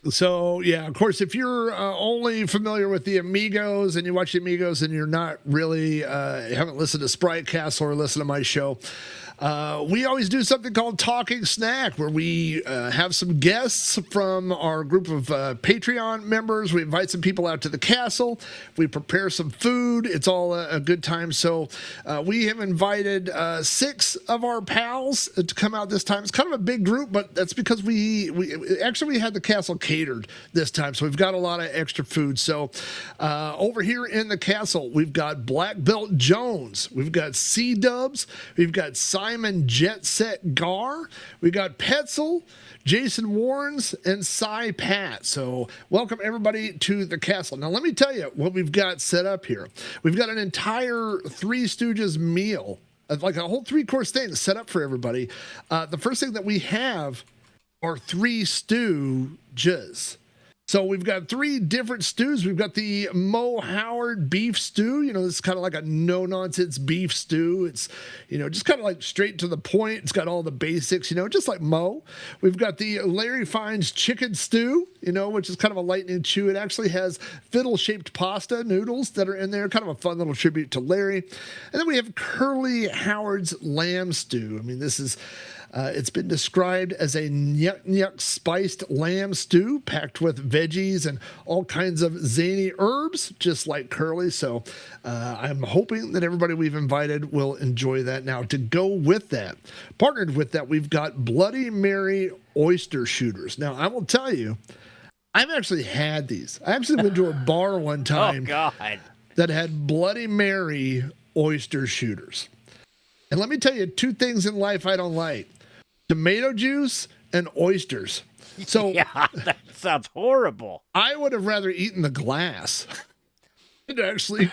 So, of course, if you're only familiar with the Amigos and you watch the Amigos and you're not really, haven't listened to Sprite Castle or listened to my show, we always do something called Talking Snack, where we have some guests from our group of Patreon members. We invite some people out to the castle. We prepare some food. It's all a good time. So we have invited 6 of our pals to come out this time. It's kind of a big group, but that's because we had the castle catered this time. So we've got a lot of extra food. So over here in the castle, we've got Black Belt Jones. We've got C-Dubs. We've got Simon Jet Set Gar. We got Petzel, Jason Warrens, and Cy Pat. So welcome everybody to the castle. Now let me tell you what we've got set up here. We've got an entire Three Stooges meal, like a whole 3-course thing set up for everybody. The first thing that we have are 3 stooges. So we've got 3 different stews. We've got the Mo Howard beef stew. This is kind of like a no-nonsense beef stew. It's, just kind of like straight to the point. It's got all the basics, just like Mo. We've got the Larry Fine's chicken stew, which is kind of a lightning chew. It actually has fiddle-shaped pasta noodles that are in there. Kind of a fun little tribute to Larry. And then we have Curly Howard's lamb stew. I mean, this is It's been described as a Nyuk Nyuk spiced lamb stew packed with veggies and all kinds of zany herbs, just like Curly. So I'm hoping that everybody we've invited will enjoy that. Now, to go with that, partnered with that, we've got Bloody Mary oyster shooters. Now, I will tell you, I've actually had these. I actually went to a bar one time that had Bloody Mary oyster shooters. And let me tell you two things in life I don't like: tomato juice and oysters. So yeah, that sounds horrible. I would have rather eaten the glass than actually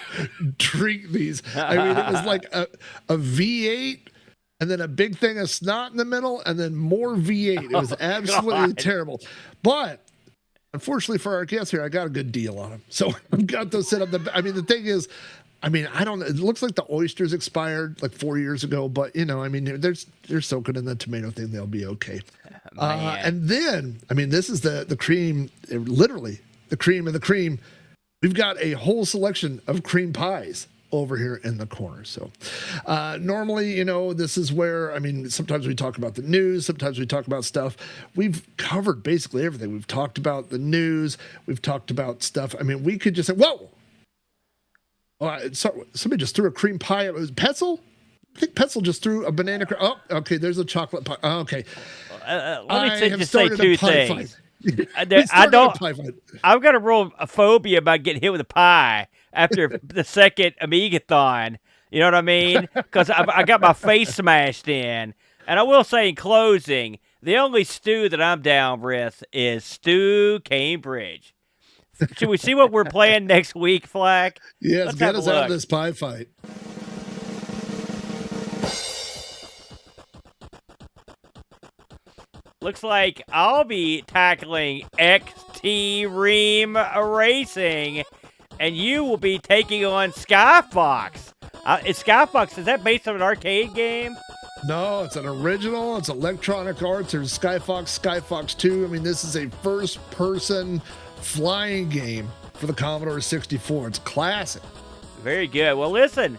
drink these. I mean, it was like a V8 and then a big thing of snot in the middle and then more V8. It was absolutely terrible. But unfortunately for our guests here, I got a good deal on them. So I've got those set up. I mean, the thing is, I mean, I don't know. It looks like the oysters expired like 4 years ago, but you know, I mean, they're so good in the tomato thing, they'll be okay. And then, I mean, this is the cream, literally the cream of the cream. We've got a whole selection of cream pies over here in the corner. So normally, you know, this is where, I mean, sometimes we talk about the news, sometimes we talk about stuff. We've covered basically everything. We've talked about the news. We've talked about stuff. I mean, we could just say, whoa. Somebody just threw a cream pie. It was Petzl? I think Petzl just threw a banana. Oh, okay. There's a chocolate pie. Oh, okay. Let me just say two things. I've got a real phobia about getting hit with a pie after the second Amigathon. You know what I mean? Because I got my face smashed in. And I will say in closing, the only stew that I'm down with is Stew Cambridge. Should we see what we're playing next week, Flack? Yes, Let's get us out of this pie fight. Looks like I'll be tackling XT Ream Racing, and you will be taking on Skyfox. Is that based on an arcade game? No, it's an original. It's Electronic Arts. There's Skyfox, Skyfox 2. I mean, this is a first-person flying game for the Commodore 64. It's classic. Very good. Well, listen,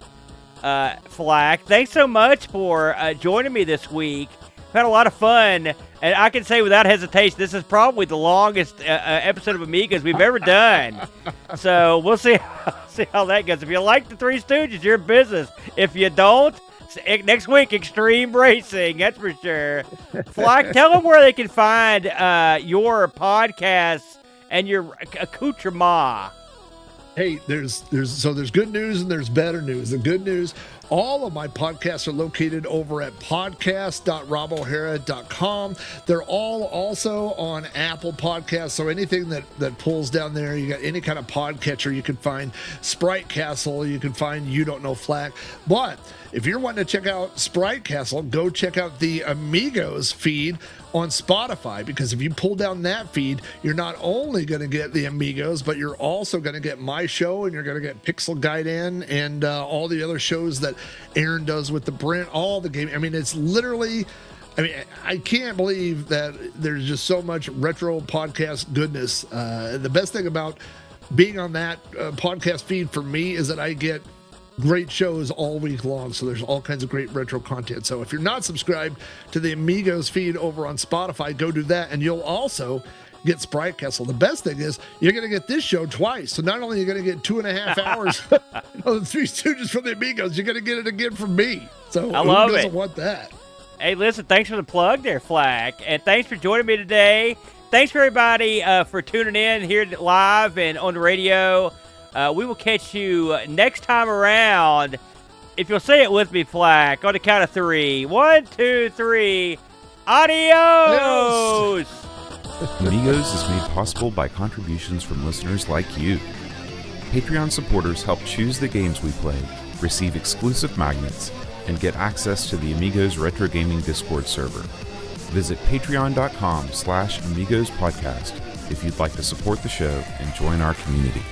Flack, thanks so much for joining me this week. I've had a lot of fun, and I can say without hesitation, this is probably the longest episode of Amigas we've ever done. So we'll see how that goes. If you like the Three Stooges, your business. If you don't, next week, Extreme Racing, that's for sure. Flack, tell them where they can find your podcasts and your accoutrement. Hey, there's good news and there's better news. The good news, all of my podcasts are located over at podcast.robohara.com. They're all also on Apple Podcasts, so anything that pulls down there, you got any kind of podcatcher, you can find Sprite Castle, you can find You Don't Know Flack. But if you're wanting to check out Sprite Castle, go check out the Amigos feed on Spotify, because if you pull down that feed, you're not only going to get the Amigos, but you're also going to get my show, and you're going to get Pixel Gaiden and all the other shows that Aaron does with the Brent, all the game. I mean, it's literally, I mean, I can't believe that there's just so much retro podcast goodness. The best thing about being on that podcast feed for me is that I get great shows all week long, so there's all kinds of great retro content. So if you're not subscribed to the Amigos feed over on Spotify, go do that, and you'll also get Sprite Castle. The best thing is you're going to get this show twice. So not only are you going to get 2.5 hours of the Three Stooges from the Amigos, you're going to get it again from me. So I love who doesn't want that? Hey, listen, thanks for the plug there, Flack, and thanks for joining me today. Thanks for everybody for tuning in here live and on the radio. We will catch you next time around. If you'll say it with me, Flack, on the count of 3. 1, 2, 3. Adios! Amigos is made possible by contributions from listeners like you. Patreon supporters help choose the games we play, receive exclusive magnets, and get access to the Amigos Retro Gaming Discord server. Visit patreon.com/AmigosPodcast if you'd like to support the show and join our community.